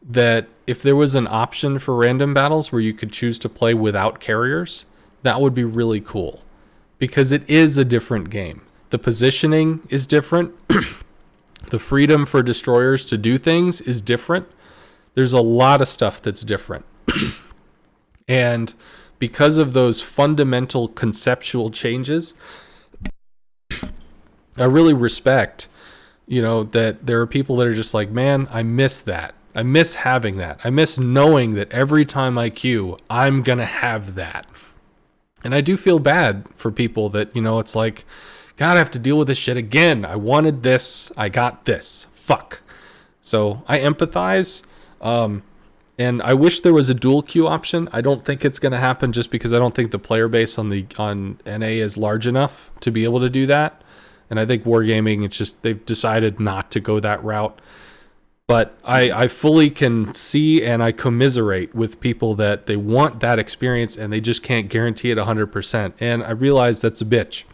that if there was an option for random battles where you could choose to play without carriers, that would be really cool. Because it is a different game. The positioning is different. The freedom for destroyers to do things is different. There's a lot of stuff that's different. And because of those fundamental conceptual changes, I really respect, that there are people that are just like, man, I miss that. I miss having that. I miss knowing that every time I queue, I'm going to have that. And I do feel bad for people that, it's like, God, I have to deal with this shit again. I wanted this. I got this. Fuck. So I empathize. And I wish there was a dual queue option. I don't think it's going to happen just because I don't think the player base on NA is large enough to be able to do that. And I think Wargaming, it's just they've decided not to go that route. But I fully can see and I commiserate with people that they want that experience and they just can't guarantee it 100%. And I realize that's a bitch.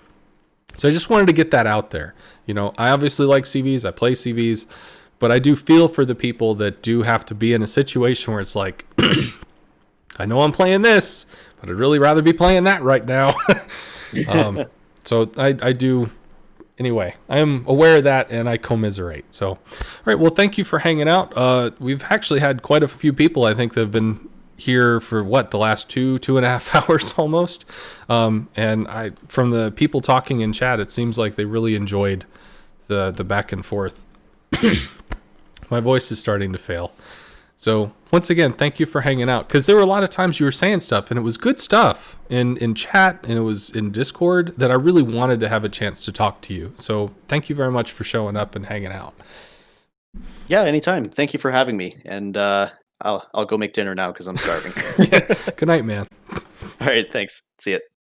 So I just wanted to get that out there. I obviously like CVs. I play CVs. But I do feel for the people that do have to be in a situation where it's like, I know I'm playing this, but I'd really rather be playing that right now. So I do. Anyway, I am aware of that and I commiserate. So, all right. Well, thank you for hanging out. We've actually had quite a few people, I think, that have been here for the last 2.5 hours almost. And from the people talking in chat, it seems like they really enjoyed the back and forth. My voice is starting to fail. So once again, thank you for hanging out. Because there were a lot of times you were saying stuff, and it was good stuff in chat, and it was in Discord that I really wanted to have a chance to talk to you. So thank you very much for showing up and hanging out. Yeah, anytime. Thank you for having me. And I'll go make dinner now because I'm starving. Yeah. Good night, man. All right, thanks. See ya.